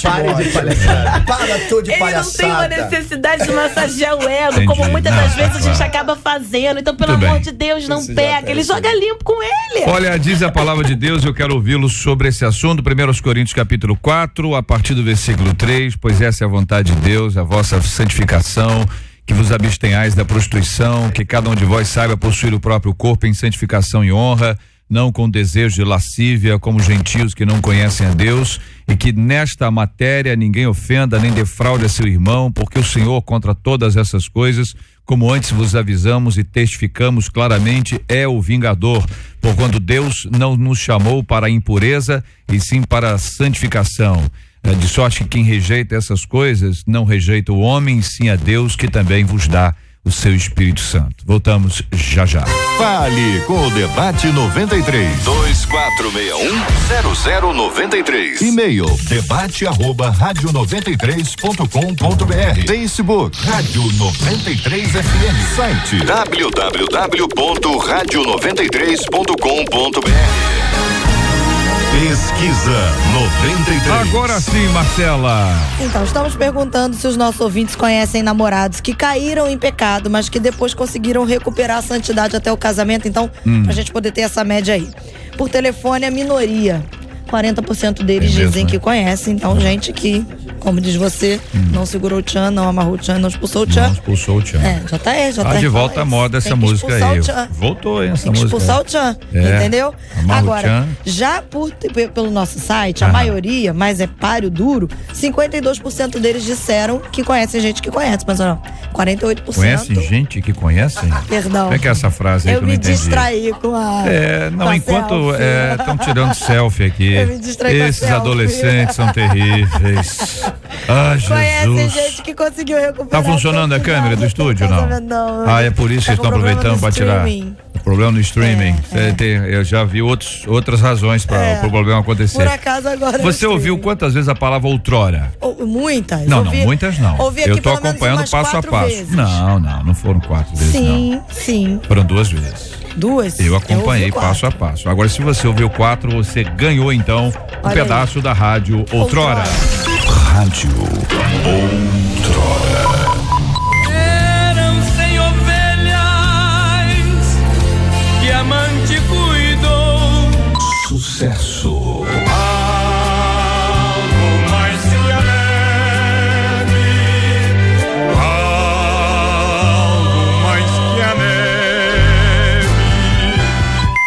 Pare de palhaçada. Para tudo de palhaçada. Ele não tem uma necessidade de massagear o ego, como muitas das vezes a gente acaba fazendo. Então, pelo amor de Deus, não pega. Ele joga limpo com ele. Olha, diz a palavra de Deus, eu quero ouvi-lo sobre esse assunto. 1 Coríntios capítulo 4, a partir do versículo 3, pois essa é a vontade de Deus, a vossa santificação, que vos abstenhais da prostituição, que cada um de vós saiba possuir o próprio corpo em santificação e honra, não com desejo de lascívia, como gentios que não conhecem a Deus, e que nesta matéria ninguém ofenda nem defraude a seu irmão, porque o Senhor, contra todas essas coisas, como antes vos avisamos e testificamos claramente, é o vingador, porquanto Deus não nos chamou para a impureza, e sim para a santificação. De sorte que quem rejeita essas coisas não rejeita o homem, sim a Deus, que também vos dá o seu Espírito Santo. Voltamos já já. Fale com o Debate 93 2461-0093. E-mail debate@radio93.com.br. Facebook Rádio 93 FM. Site www.radio93.com.br. Pesquisa 93. Agora sim, Marcela. Então, estamos perguntando se os nossos ouvintes conhecem namorados que caíram em pecado, mas que depois conseguiram recuperar a santidade até o casamento. Então, pra gente poder ter essa média aí. Por telefone, a minoria. 40% deles dizem que conhecem. Então, gente que, como diz você, não segurou o tchan, não amarrou o tchan, não expulsou o tchan. Não expulsou o tchan. Já tá aí. Tá de volta à moda essa música aí. Voltou, hein, essa música. Expulsar o tchan, entendeu? Agora, já pelo nosso site, a maioria, mas é páreo duro, 52% deles disseram que conhecem gente que conhece, mas não, 48%. Conhecem gente que conhece? Perdão. Como é que é essa frase aí que eu não entendi? Eu me distraí com a... enquanto estão tirando selfie aqui. Eu me distraí com a Esses selfie. adolescentes são terríveis. Ah, Conhecem Jesus. gente que conseguiu recuperar. Tá funcionando a câmera do estúdio, não? Não. É por isso que estão aproveitando para tirar. O problema no streaming. Eu já vi outras razões para o problema acontecer. Por acaso agora. Você ouviu quantas vezes a palavra outrora? Muitas. Não, muitas não. Eu tô acompanhando passo a passo. Vezes. Não foram 4 vezes, não. Sim. Foram 2 vezes. 2? Eu acompanhei passo a passo. Agora, se você ouviu 4, você ganhou então um pedaço da rádio Outrora. Rádio Outrora. Eram 100 ovelhas que a amante cuidou. Sucesso. Algo mais que alegre, algo mais que a neve.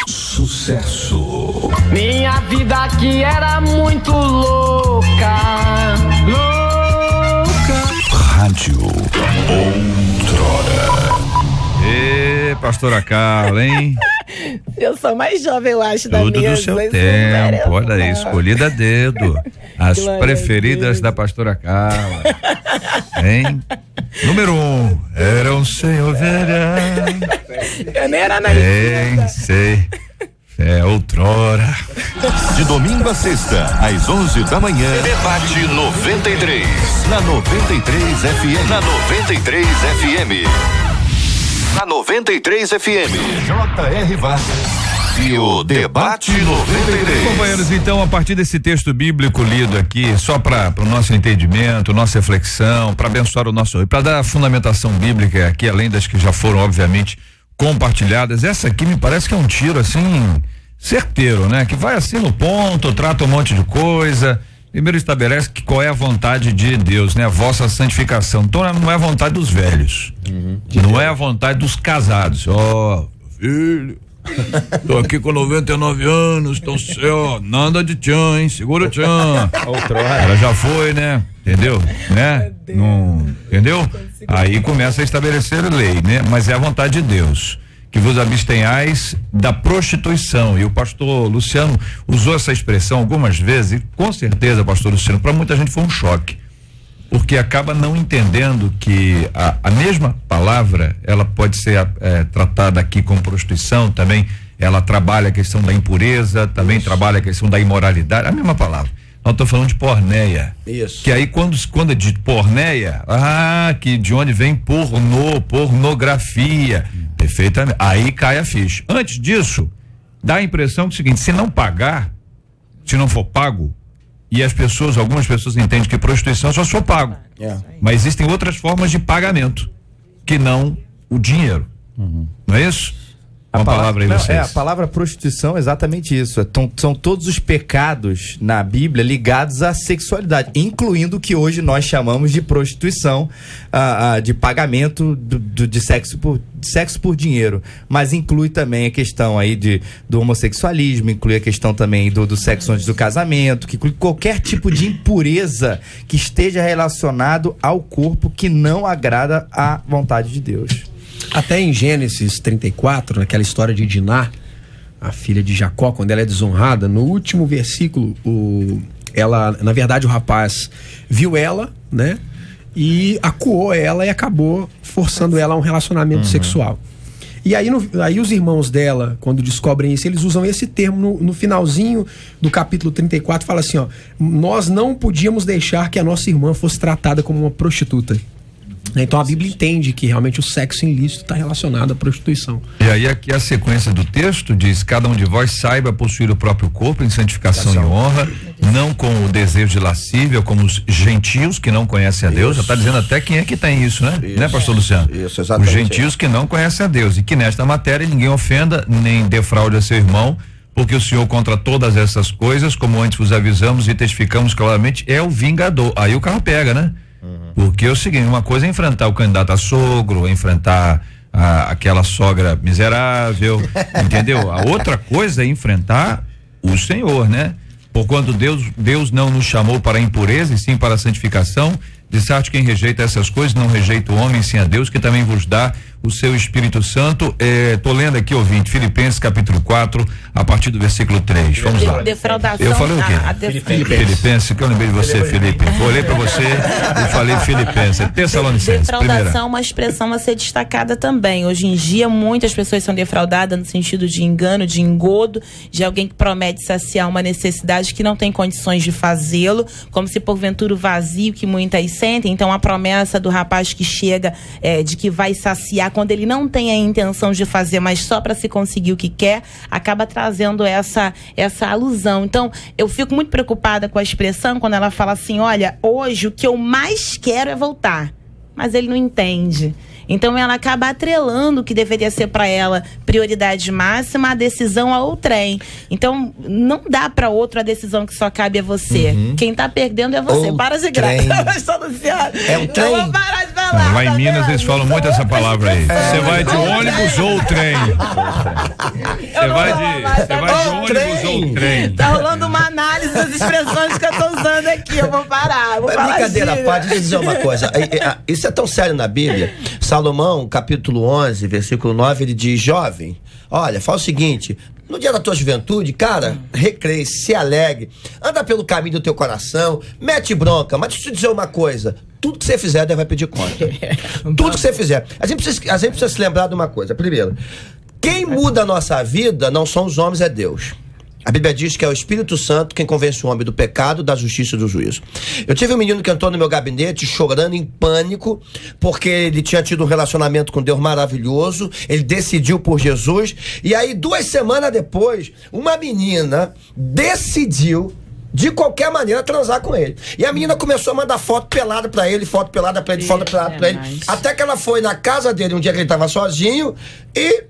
Sucesso. Minha vida que era muito louca. Rádio Outrora. Ê, pastora Carla, hein? Eu sou mais jovem, eu acho, da Tudo minha. do seu tempo, olha aí, escolhida a dedo. As Glória preferidas da pastora Carla. Hein? Número 1, eram 100 ovelhas. Eu nem era na Sei. Outrora. De domingo a sexta, às 11 da manhã. Debate 93. Na 93 FM. Na 93 FM. Na 93 FM. J.R. Vargas. E o Debate 93. Companheiros, então, a partir desse texto bíblico lido aqui, só para o nosso entendimento, nossa reflexão, para abençoar o nosso, para dar a fundamentação bíblica aqui, além das que já foram, obviamente, compartilhadas, essa aqui me parece que é um tiro assim certeiro, né? Que vai assim no ponto, trata um monte de coisa. Primeiro estabelece qual é a vontade de Deus, né? A vossa santificação. Então não é a vontade dos velhos, não é a vontade dos casados. Filho, tô aqui com 99 anos, então nada de tchan, hein? Segura o tchan. Ela já foi, né? Entendeu? Né? Não, entendeu? Aí começa a estabelecer lei, né? Mas é a vontade de Deus, que vos abstenhais da prostituição. E o pastor Luciano usou essa expressão algumas vezes, e com certeza, pastor Luciano, para muita gente foi um choque, porque acaba não entendendo que a mesma palavra, ela pode ser tratada aqui como prostituição, também ela trabalha a questão da impureza, também trabalha a questão da imoralidade, a mesma palavra. Nós estamos falando de porneia. Isso. Que aí quando é de porneia, que de onde vem pornografia. Perfeitamente. Aí cai a ficha. Antes disso, dá a impressão que é o seguinte: se não pagar, se não for pago, e algumas pessoas entendem que prostituição só se for pago. Mas existem outras formas de pagamento, que não o dinheiro. Não é isso? A palavra aí, vocês. A palavra prostituição é exatamente isso. São todos os pecados na Bíblia ligados à sexualidade, incluindo o que hoje nós chamamos de prostituição, de pagamento de sexo por dinheiro. Mas inclui também a questão aí do homossexualismo, inclui a questão também do sexo antes do casamento, que inclui qualquer tipo de impureza que esteja relacionado ao corpo que não agrada à vontade de Deus. Até em Gênesis 34, naquela história de Diná, a filha de Jacó, quando ela é desonrada, no último versículo, na verdade, o rapaz viu ela, né? E acuou ela e acabou forçando ela a um relacionamento sexual. E aí, aí os irmãos dela, quando descobrem isso, eles usam esse termo no finalzinho do capítulo 34, fala assim, ó: nós não podíamos deixar que a nossa irmã fosse tratada como uma prostituta. Então a Bíblia entende que realmente o sexo ilícito está relacionado à prostituição. E aí aqui a sequência do texto diz: cada um de vós saiba possuir o próprio corpo em santificação e honra, não com o desejo de lascívia, como os gentios que não conhecem a Deus. Já está dizendo até quem é que tem isso, né? Né, pastor Luciano? Isso, exatamente. Os gentios que não conhecem a Deus, e que nesta matéria ninguém ofenda nem defraude a seu irmão, porque o Senhor, contra todas essas coisas, como antes vos avisamos e testificamos claramente, é o vingador. Aí o carro pega, né? Porque é o seguinte, uma coisa é enfrentar o candidato a sogro, enfrentar aquela sogra miserável, entendeu? A outra coisa é enfrentar o Senhor, né? Porquanto Deus não nos chamou para a impureza, e sim para a santificação. De certo, quem rejeita essas coisas não rejeita o homem, sim a Deus, que também vos dá o seu Espírito Santo. Tô lendo aqui, ouvinte, Filipenses capítulo 4, a partir do versículo 3. Vamos lá. Defraudação. Eu falei o quê? Filipenses, que eu lembrei de você, Felipe. Olhei pra você e falei Filipenses. Tessalonicenses. Defraudação é uma expressão a ser destacada também. Hoje em dia, muitas pessoas são defraudadas no sentido de engano, de engodo, de alguém que promete saciar uma necessidade que não tem condições de fazê-lo, como se porventura o vazio que muitas sentem. Então a promessa do rapaz que chega de que vai saciar quando ele não tem a intenção de fazer, mas só para se conseguir o que quer, acaba trazendo essa alusão. Então eu fico muito preocupada com a expressão quando ela fala assim: olha, hoje o que eu mais quero é voltar, mas ele não entende. Então ela acaba atrelando o que deveria ser para ela prioridade máxima, a decisão ao trem. Então não dá para outro a decisão que só cabe a você. Quem tá perdendo é você. Para de graça. É um trem. Eu vou parar de falar. Lá em Minas eles falam muito essa palavra aí. Você vai de ônibus ou trem? Você vai de ônibus ou trem? Tá rolando uma análise das expressões que eu tô usando aqui. Eu vou parar. Brincadeira, deixa eu dizer uma coisa. Isso é tão sério na Bíblia. Salomão, capítulo 11, versículo 9, ele diz: jovem, olha, fala o seguinte: no dia da tua juventude, cara, recreie, se alegre, anda pelo caminho do teu coração, mete bronca, mas deixa eu te dizer uma coisa: tudo que você fizer, Deus vai pedir conta. Tudo que você fizer. A gente precisa se lembrar de uma coisa. Primeiro, quem muda a nossa vida não são os homens, é Deus. A Bíblia diz que é o Espírito Santo quem convence o homem do pecado, da justiça e do juízo. Eu tive um menino que entrou no meu gabinete chorando em pânico, porque ele tinha tido um relacionamento com Deus maravilhoso, ele decidiu por Jesus, e aí 2 semanas depois, uma menina decidiu de qualquer maneira transar com ele. E a menina começou a mandar foto pelada pra ele, foto pelada pra ele, foto pelada pra ele, até que ela foi na casa dele um dia que ele tava sozinho e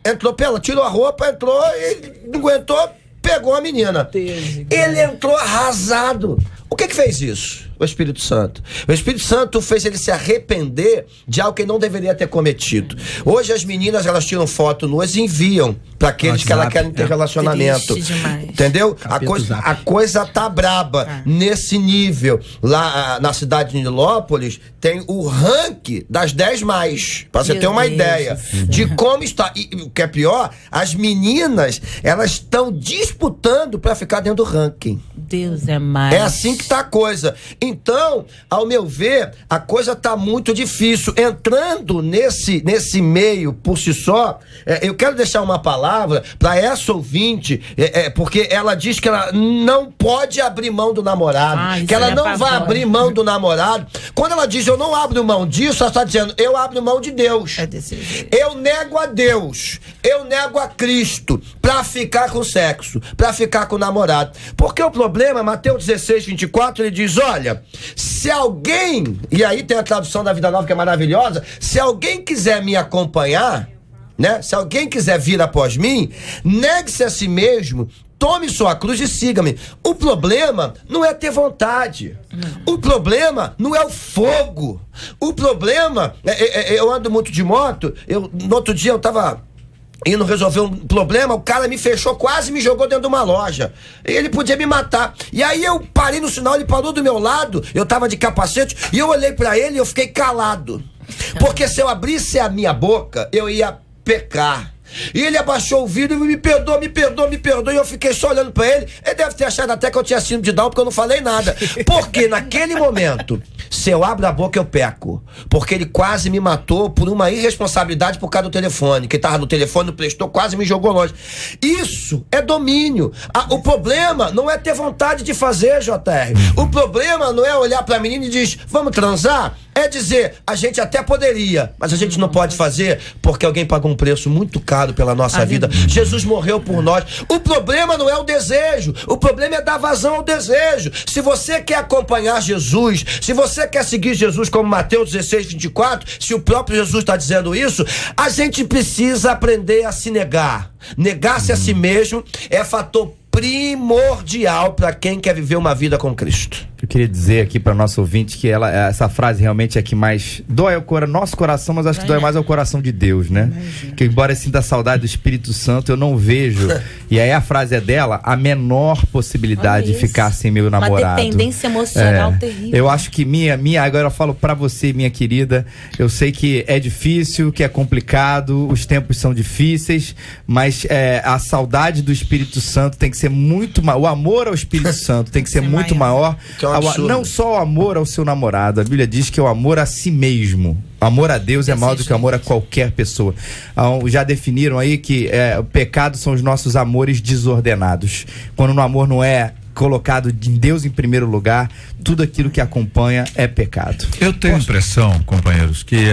entrou tirou a roupa, entrou e não aguentou, pegou a menina. Ele entrou arrasado. O que fez isso? O Espírito Santo. O Espírito Santo fez ele se arrepender de algo que ele não deveria ter cometido. Hoje as meninas, elas tiram foto nuas e enviam para aqueles que elas querem ter relacionamento. Entendeu? A coisa tá braba nesse nível. Lá na cidade de Nilópolis tem o ranking das 10 mais, para você ter uma ideia de como está. E o que é pior, as meninas, elas estão disputando para ficar dentro do ranking. Deus é mais. É assim que tá a coisa. Então, ao meu ver, a coisa tá muito difícil. Entrando nesse meio por si só, eu quero deixar uma palavra para essa ouvinte, porque ela diz que ela não pode abrir mão do namorado, que ela não vai abrir mão do namorado. Quando ela diz eu não abro mão disso, ela está dizendo eu abro mão de Deus. Eu nego a Deus, eu nego a Cristo para ficar com sexo, para ficar com o namorado. Porque o problema, Mateus 16, 24, ele diz: olha, se alguém, e aí tem a tradução da Vida Nova que é maravilhosa, se alguém quiser me acompanhar, né? Se alguém quiser vir após mim, negue-se a si mesmo, tome sua cruz e siga-me. O problema não é ter vontade. O problema não é o fogo. O problema, eu ando muito de moto, no outro dia eu tava indo resolver um problema, o cara me fechou, quase me jogou dentro de uma loja. Ele podia me matar. E aí eu parei no sinal, ele parou do meu lado, eu tava de capacete, e eu olhei pra ele e eu fiquei calado. Porque se eu abrisse a minha boca, eu ia pecar. E ele abaixou o vidro e me perdoa. E eu fiquei só olhando pra ele. Ele deve ter achado até que eu tinha síndrome de Down, porque eu não falei nada. Porque naquele momento, se eu abro a boca, eu peco. Porque ele quase me matou por uma irresponsabilidade por causa do telefone. Quem tava no telefone, não prestou, quase me jogou longe. Isso é domínio. O problema não é ter vontade de fazer, JR. O problema não é olhar pra menina e dizer, vamos transar? É dizer, a gente até poderia, mas a gente não pode fazer porque alguém pagou um preço muito caro pela nossa vida. Jesus morreu por nós. O problema não é o desejo, o problema é dar vazão ao desejo. Se você quer acompanhar Jesus, se você quer seguir Jesus como Mateus 16:24, se o próprio Jesus está dizendo isso, a gente precisa aprender a se negar. Negar-se a si mesmo é fator primordial para quem quer viver uma vida com Cristo. Eu queria dizer aqui para nosso ouvinte que essa frase realmente é que mais dói ao nosso coração, mas acho que dói mais ao coração de Deus, né? Que embora eu sinta saudade do Espírito Santo, eu não vejo, e aí a frase é dela, a menor possibilidade de ficar sem meu namorado. Uma dependência emocional terrível. Eu acho que agora eu falo para você, minha querida, eu sei que é difícil, que é complicado, os tempos são difíceis, mas a saudade do Espírito Santo tem que ser muito maior, o amor ao Espírito Santo tem que ser muito maior. Não só o amor ao seu namorado, a Bíblia diz que é o amor a si mesmo. O amor a Deus é maior do que o amor a qualquer pessoa. Já definiram aí que o pecado são os nossos amores desordenados. Quando o amor não é colocado em Deus em primeiro lugar, tudo aquilo que acompanha é pecado. Eu tenho a impressão, companheiros, que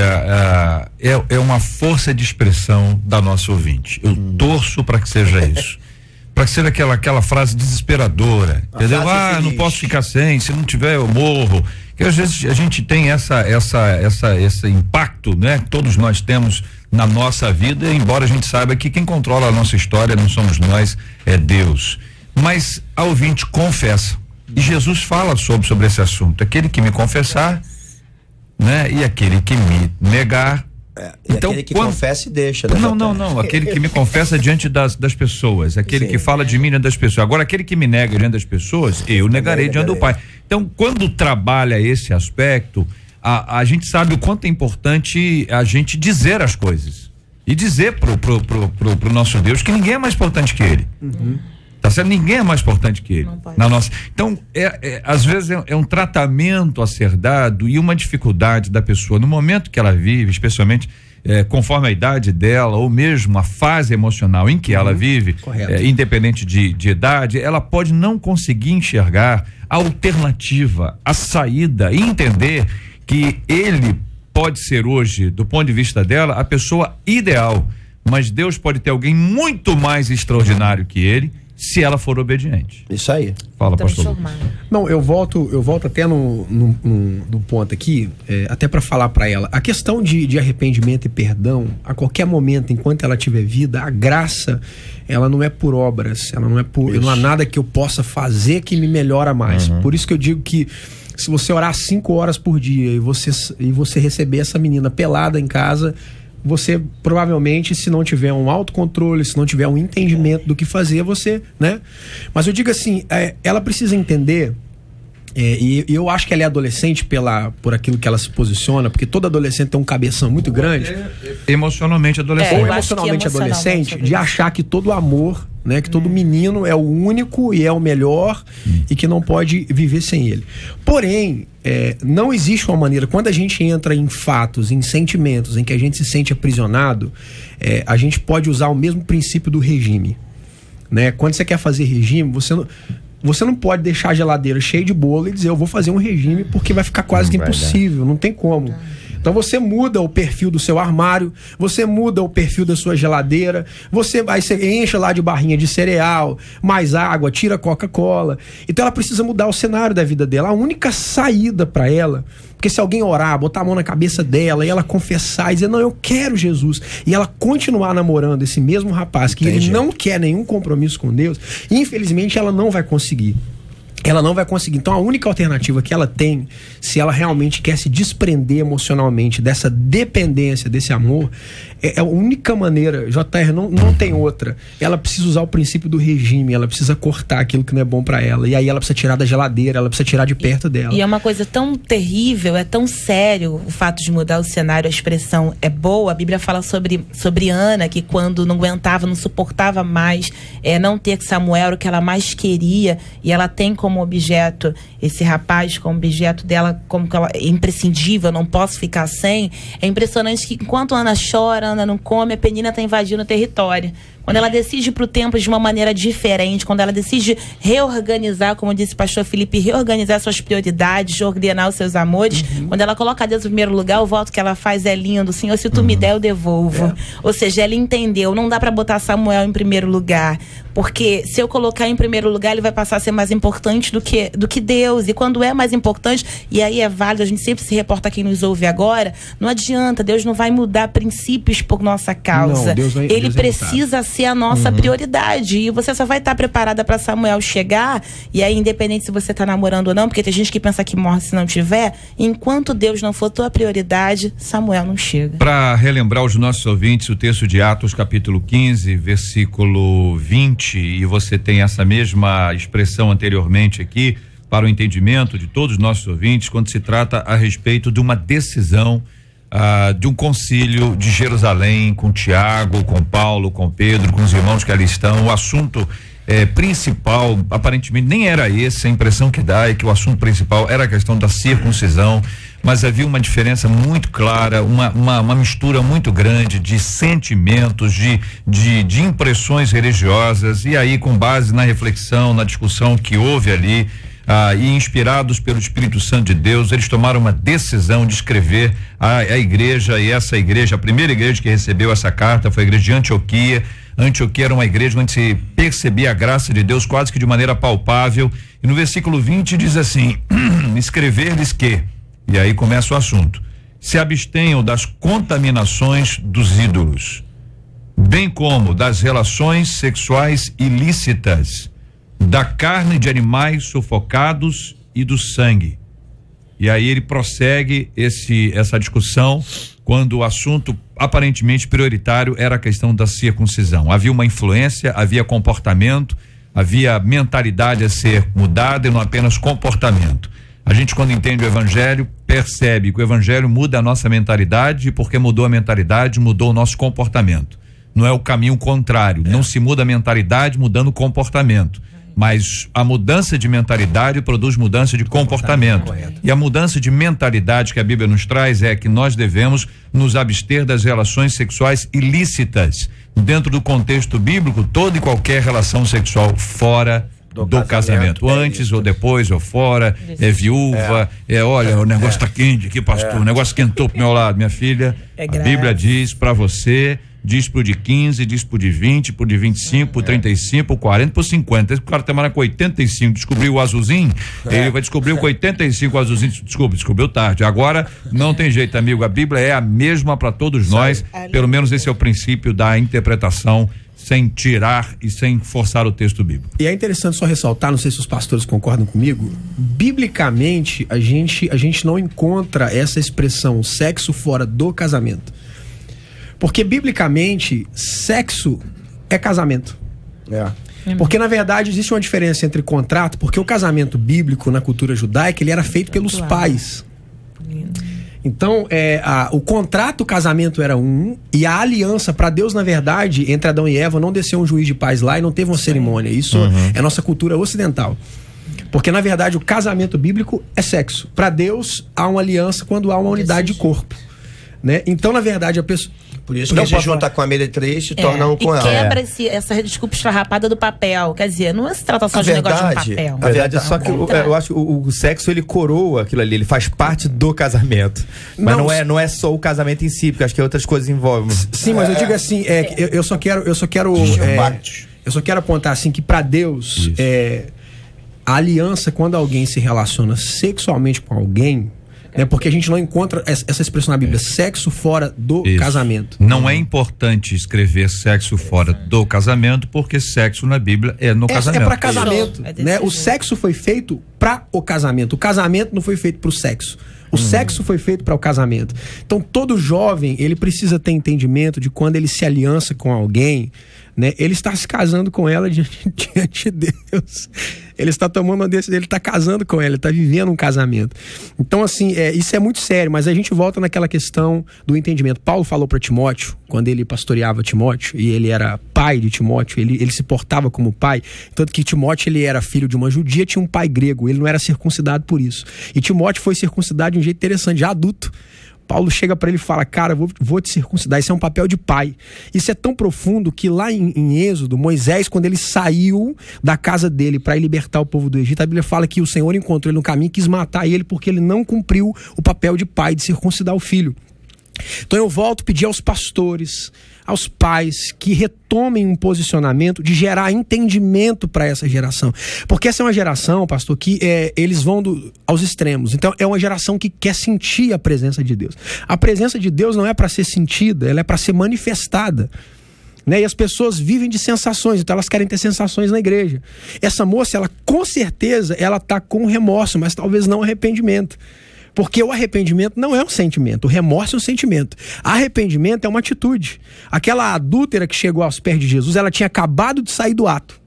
é uma força de expressão da nossa ouvinte. Eu torço para que seja isso. Para ser aquela frase desesperadora, entendeu? Não posso ficar sem, se não tiver eu morro. Que às vezes a gente tem esse impacto, né? Que todos nós temos na nossa vida, embora a gente saiba que quem controla a nossa história não somos nós, é Deus. Mas a ouvinte confessa. E Jesus fala sobre esse assunto. Aquele que me confessar, né? E aquele que me negar. Então, aquele que confessa e deixa, né? Não, aquele que me confessa diante das pessoas, aquele que fala de mim diante das pessoas. Agora, aquele que me nega diante das pessoas, eu negarei diante do Pai. Então, quando trabalha esse aspecto, a gente sabe o quanto é importante a gente dizer as coisas e dizer pro nosso Deus que ninguém é mais importante que Ele. Tá certo? Ninguém é mais importante que Ele. Então, às vezes é um tratamento a ser dado e uma dificuldade da pessoa no momento que ela vive, especialmente conforme a idade dela ou mesmo a fase emocional em que ela vive, independente de idade, ela pode não conseguir enxergar a alternativa, a saída e entender que ele pode ser hoje, do ponto de vista dela, a pessoa ideal, mas Deus pode ter alguém muito mais extraordinário que ele, se ela for obediente. Isso aí. Fala, pastor. Não, eu volto até no ponto aqui, até para falar para ela. A questão de arrependimento e perdão, a qualquer momento, enquanto ela tiver vida, a graça, ela não é por obras, ela não é não há nada que eu possa fazer que me melhora mais. Por isso que eu digo que se você orar 5 horas por dia e você receber essa menina pelada em casa, você provavelmente, se não tiver um autocontrole, se não tiver um entendimento do que fazer, você, né? Mas eu digo assim, ela precisa entender, e eu acho que ela é adolescente por aquilo que ela se posiciona, porque todo adolescente tem um cabeção muito grande. Emocionalmente adolescente. Ou emocionalmente adolescente, de achar que todo amor, né, que todo menino é o único e é o melhor e que não pode viver sem ele. Porém, não existe uma maneira, quando a gente entra em fatos, em sentimentos, em que a gente se sente aprisionado, a gente pode usar o mesmo princípio do regime, né? Quando você quer fazer regime, você não pode deixar a geladeira cheia de bolo e dizer eu vou fazer um regime porque vai ficar quase que impossível, não tem como. Então você muda o perfil do seu armário, você muda o perfil da sua geladeira, você enche lá de barrinha de cereal, mais água, tira Coca-Cola. Então ela precisa mudar o cenário da vida dela. A única saída para ela, porque se alguém orar, botar a mão na cabeça dela e ela confessar e dizer, não, eu quero Jesus, e ela continuar namorando esse mesmo rapaz que ele não quer nenhum compromisso com Deus, infelizmente ela não vai conseguir. ela não vai conseguir. Então a única alternativa que ela tem, se ela realmente quer se desprender emocionalmente dessa dependência, desse amor, é a única maneira, JR, não tem outra. Ela precisa usar o princípio do regime, ela precisa cortar aquilo que não é bom pra ela, e aí ela precisa tirar da geladeira, ela precisa tirar de perto dela. E é uma coisa tão terrível, é tão sério o fato de mudar o cenário, a expressão é boa. A Bíblia fala sobre Ana, que quando não aguentava, não suportava mais não ter Samuel, era o que ela mais queria, e ela tem como objeto esse rapaz, como objeto dela, como que ela é imprescindível, não posso ficar sem. É impressionante que enquanto Ana chora, Ana não come, a Penina está invadindo o território. Quando ela decide ir para o templo de uma maneira diferente, quando ela decide reorganizar, como disse o pastor Felipe, reorganizar suas prioridades, ordenar os seus amores, quando ela coloca Deus em primeiro lugar, o voto que ela faz é lindo. Senhor, se tu me der, eu devolvo. Ou seja, ela entendeu, não dá para botar Samuel em primeiro lugar, porque se eu colocar em primeiro lugar, ele vai passar a ser mais importante do que Deus. E quando é mais importante, e aí é válido, a gente sempre se reporta a quem nos ouve agora, não adianta, Deus não vai mudar princípios por nossa causa. Não, Deus ele precisa ser a nossa prioridade, e você só vai estar preparada para Samuel chegar, e aí independente se você está namorando ou não, porque tem gente que pensa que morre se não tiver, enquanto Deus não for tua prioridade, Samuel não chega. Para relembrar os nossos ouvintes, o texto de Atos capítulo 15, versículo 20, e você tem essa mesma expressão anteriormente aqui, para o entendimento de todos os nossos ouvintes, quando se trata a respeito de uma decisão de um concílio de Jerusalém, com Tiago, com Paulo, com Pedro, com os irmãos que ali estão. O assunto principal, aparentemente nem era esse, a impressão que dá é que o assunto principal era a questão da circuncisão, mas havia uma diferença muito clara, uma mistura muito grande de sentimentos, de impressões religiosas, e aí, com base na reflexão, na discussão que houve ali, e inspirados pelo Espírito Santo de Deus, eles tomaram uma decisão de escrever a igreja, e essa igreja, a primeira igreja que recebeu essa carta foi a igreja de Antioquia. Antioquia era uma igreja onde se percebia a graça de Deus quase que de maneira palpável, e no versículo 20 diz assim: escrever-lhes que, e aí começa o assunto, se abstenham das contaminações dos ídolos, bem como das relações sexuais ilícitas, da carne de animais sufocados e do sangue. E aí ele prossegue essa discussão quando o assunto aparentemente prioritário era a questão da circuncisão. Havia uma influência, havia comportamento, havia mentalidade a ser mudada e não apenas comportamento. A gente, quando entende o evangelho, percebe que o evangelho muda a nossa mentalidade, e porque mudou a mentalidade, mudou o nosso comportamento. Não é o caminho contrário, não se muda a mentalidade mudando o comportamento. Mas a mudança de mentalidade produz mudança de comportamento. E a mudança de mentalidade que a Bíblia nos traz é que nós devemos nos abster das relações sexuais ilícitas. Dentro do contexto bíblico, toda e qualquer relação sexual fora do casamento. Antes ou depois ou fora, viúva, olha, o negócio tá quente aqui, pastor, o negócio esquentou pro meu lado, minha filha. A Bíblia diz para você, diz pro de 15, diz pro de 20, pro de 25, pro 35, pro 40, pro 50. Esse cara tem com 85, descobriu o azulzinho, ele vai descobrir com 85 o azulzinho, descobriu tarde. Agora não tem jeito, amigo, a Bíblia é a mesma para todos nós, pelo menos esse é o princípio da interpretação, sem tirar e sem forçar o texto bíblico. E é interessante só ressaltar, não sei se os pastores concordam comigo, biblicamente a gente não encontra essa expressão sexo fora do casamento. Porque, biblicamente, sexo é casamento. Porque, na verdade, existe uma diferença entre contrato, porque o casamento bíblico, na cultura judaica, ele era feito pelos pais. Então, o contrato, o casamento era e a aliança, para Deus, na verdade, entre Adão e Eva, não desceu um juiz de paz lá e não teve uma cerimônia. Isso é nossa cultura ocidental. Porque, na verdade, o casamento bíblico é sexo. Para Deus, há uma aliança quando há uma unidade de corpo. Né? Então, na verdade, a pessoa... Por isso que a gente junta com a meretriz e torna um com ela. Quebra essa desculpa esfarrapada do papel. Quer dizer, não se trata só de negócio de papel. A verdade é só que eu acho que o sexo, ele coroa aquilo ali, ele faz parte do casamento. Mas não é só o casamento em si, porque acho que outras coisas envolvem. Sim, mas eu digo assim, eu só quero apontar assim que para Deus, a aliança, quando alguém se relaciona sexualmente com alguém, Né? Porque a gente não encontra essa expressão na Bíblia, sexo fora do casamento. Não é importante escrever sexo fora do casamento, porque sexo na Bíblia é no casamento. É para casamento, né? O sexo foi feito para o casamento não foi feito para o sexo. O sexo foi feito para o casamento. Então todo jovem, ele precisa ter entendimento de quando ele se aliança com alguém, né? Ele está se casando com ela diante de Deus. Ele está tomando uma decisão, ele está casando com ela, ele está vivendo um casamento. Então, assim, isso é muito sério, mas a gente volta naquela questão do entendimento. Paulo falou para Timóteo, quando ele pastoreava Timóteo, e ele era pai de Timóteo, ele se portava como pai, tanto que Timóteo, ele era filho de uma judia, tinha um pai grego, ele não era circuncidado por isso. E Timóteo foi circuncidado de um jeito interessante, já adulto. Paulo chega para ele e fala, cara, vou te circuncidar. Isso é um papel de pai. Isso é tão profundo que lá em Êxodo, Moisés, quando ele saiu da casa dele para libertar o povo do Egito, a Bíblia fala que o Senhor encontrou ele no caminho e quis matar ele porque ele não cumpriu o papel de pai, de circuncidar o filho. Então eu volto a pedir aos pastores, aos pais, que retomem um posicionamento de gerar entendimento para essa geração. Porque essa é uma geração, pastor, que eles vão aos extremos. Então é uma geração que quer sentir a presença de Deus. A presença de Deus não é para ser sentida, ela é para ser manifestada. Né? E as pessoas vivem de sensações, então elas querem ter sensações na igreja. Essa moça, ela com certeza, ela está com remorso, mas talvez não arrependimento. Porque o arrependimento não é um sentimento, o remorso é um sentimento. Arrependimento é uma atitude. Aquela adúltera que chegou aos pés de Jesus, ela tinha acabado de sair do ato.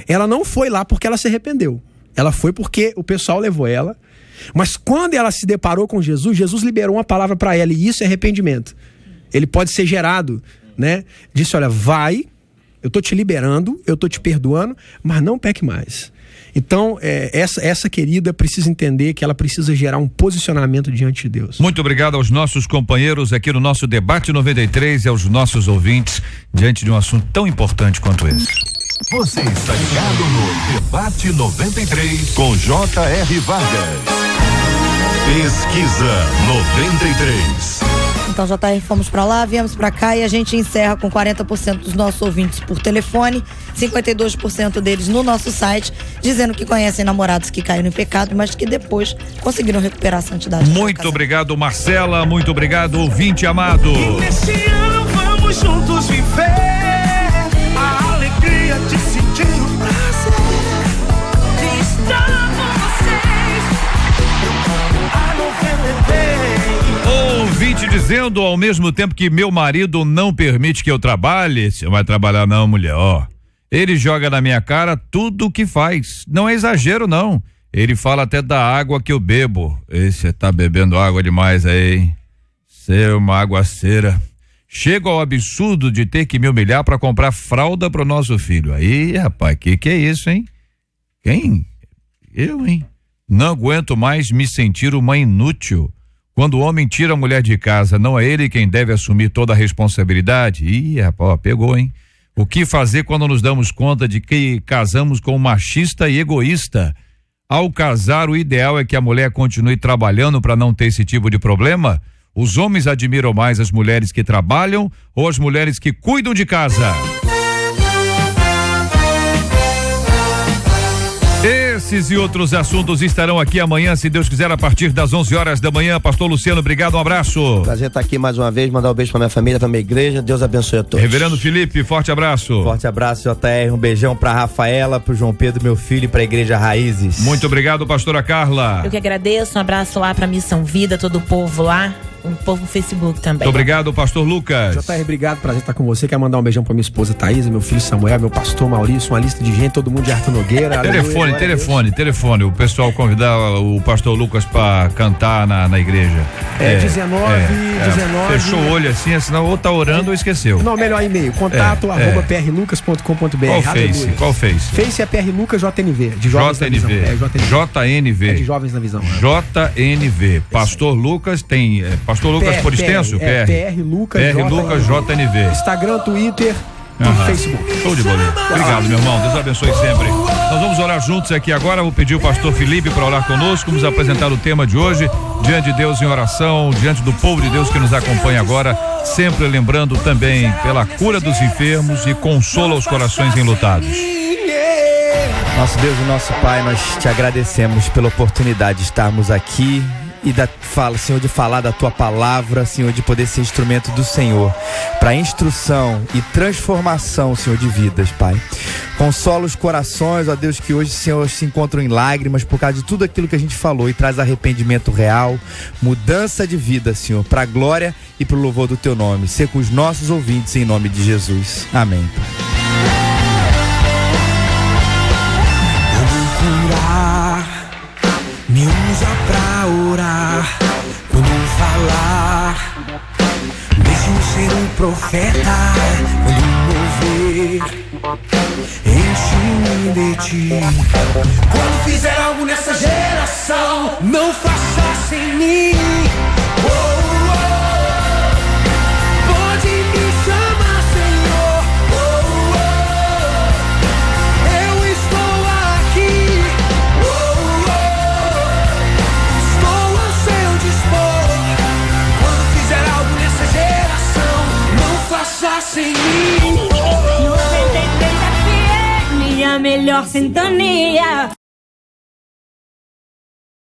Ela não foi lá porque ela se arrependeu. Ela foi porque o pessoal levou ela. Mas quando ela se deparou com Jesus, Jesus liberou uma palavra para ela, e isso é arrependimento. Ele pode ser gerado, né? Disse, olha, vai, eu tô te liberando, eu tô te perdoando, mas não peque mais. Então, essa querida precisa entender que ela precisa gerar um posicionamento diante de Deus. Muito obrigado aos nossos companheiros aqui no nosso Debate 93 e aos nossos ouvintes diante de um assunto tão importante quanto esse. Você está ligado no Debate 93 com J.R. Vargas. Pesquisa 93. Então, JR, fomos pra lá, viemos pra cá e a gente encerra com 40% dos nossos ouvintes por telefone, 52% deles no nosso site, dizendo que conhecem namorados que caíram em pecado, mas que depois conseguiram recuperar a santidade. Muito obrigado, Marcela, muito obrigado, ouvinte amado. E nesse ano vamos juntos viver a alegria de sentir o prazer de estar com vocês. A 93. Ouvinte dizendo, ao mesmo tempo que meu marido não permite que eu trabalhe, você vai trabalhar não, mulher, ó. Ele joga na minha cara tudo o que faz. Não é exagero, não. Ele fala até da água que eu bebo. Você tá bebendo água demais aí, hein? Você é uma aguaceira. Chego ao absurdo de ter que me humilhar para comprar fralda pro nosso filho. Aí, rapaz, que é isso, hein? Quem? Eu, hein? Não aguento mais me sentir uma inútil. Quando o homem tira a mulher de casa, não é ele quem deve assumir toda a responsabilidade? Ih, rapaz, pegou, hein? O que fazer quando nos damos conta de que casamos com um machista e egoísta? Ao casar, o ideal é que a mulher continue trabalhando para não ter esse tipo de problema? Os homens admiram mais as mulheres que trabalham ou as mulheres que cuidam de casa? Esses e outros assuntos estarão aqui amanhã, se Deus quiser, a partir das 11 horas da manhã. Pastor Luciano, obrigado, um abraço. Prazer estar aqui mais uma vez, mandar um beijo pra minha família, pra minha igreja, Deus abençoe a todos. Reverendo Felipe, forte abraço. Forte abraço, JR, um beijão pra Rafaela, pro João Pedro, meu filho, e pra Igreja Raízes. Muito obrigado, pastora Carla. Eu que agradeço, um abraço lá pra Missão Vida, todo o povo lá, o povo no Facebook também. Muito obrigado, pastor Lucas. JR, obrigado, prazer estar com você. Quero mandar um beijão pra minha esposa Thaís, meu filho Samuel, meu pastor Maurício, uma lista de gente, todo mundo de Arthur Nogueira. Telefone, o pessoal convidar o pastor Lucas pra cantar na igreja. 19. Fechou o olho assim, senão ou tá orando ou esqueceu. Não, melhor e-mail, contato @prlucas.com.br. Qual fez? Face é PR Lucas JNV, de Jovens na Visão. JNV. É de Jovens na Visão. JNV. Pastor Lucas tem, Pastor Lucas por extenso? PR Lucas JNV. Instagram, Twitter e Facebook. Show de bola. Obrigado, meu irmão. Deus abençoe sempre. Nós vamos orar juntos aqui agora. Vou pedir o pastor Felipe para orar conosco. Vamos apresentar o tema de hoje, diante de Deus em oração, diante do povo de Deus que nos acompanha agora, sempre lembrando também pela cura dos enfermos e consola os corações enlutados. Nosso Deus e nosso Pai, nós te agradecemos pela oportunidade de estarmos aqui fala, Senhor, de falar da tua palavra, Senhor, de poder ser instrumento do Senhor para instrução e transformação, Senhor, de vidas, Pai. Consola os corações, ó Deus, que hoje, Senhor, se encontram em lágrimas por causa de tudo aquilo que a gente falou e traz arrependimento real, mudança de vida, Senhor, para a glória e para o louvor do teu nome. Ser com os nossos ouvintes em nome de Jesus. Amém. Me usa pra orar, quando falar, deixe-me ser um profeta, quando mover, enche-me de ti. Quando fizer algo nessa geração, não faça sem mim. Oh, oh, pode me chamar, Senhor. Oh, oh, eu estou aqui. Sem mim. 93 FM, a melhor sintonia.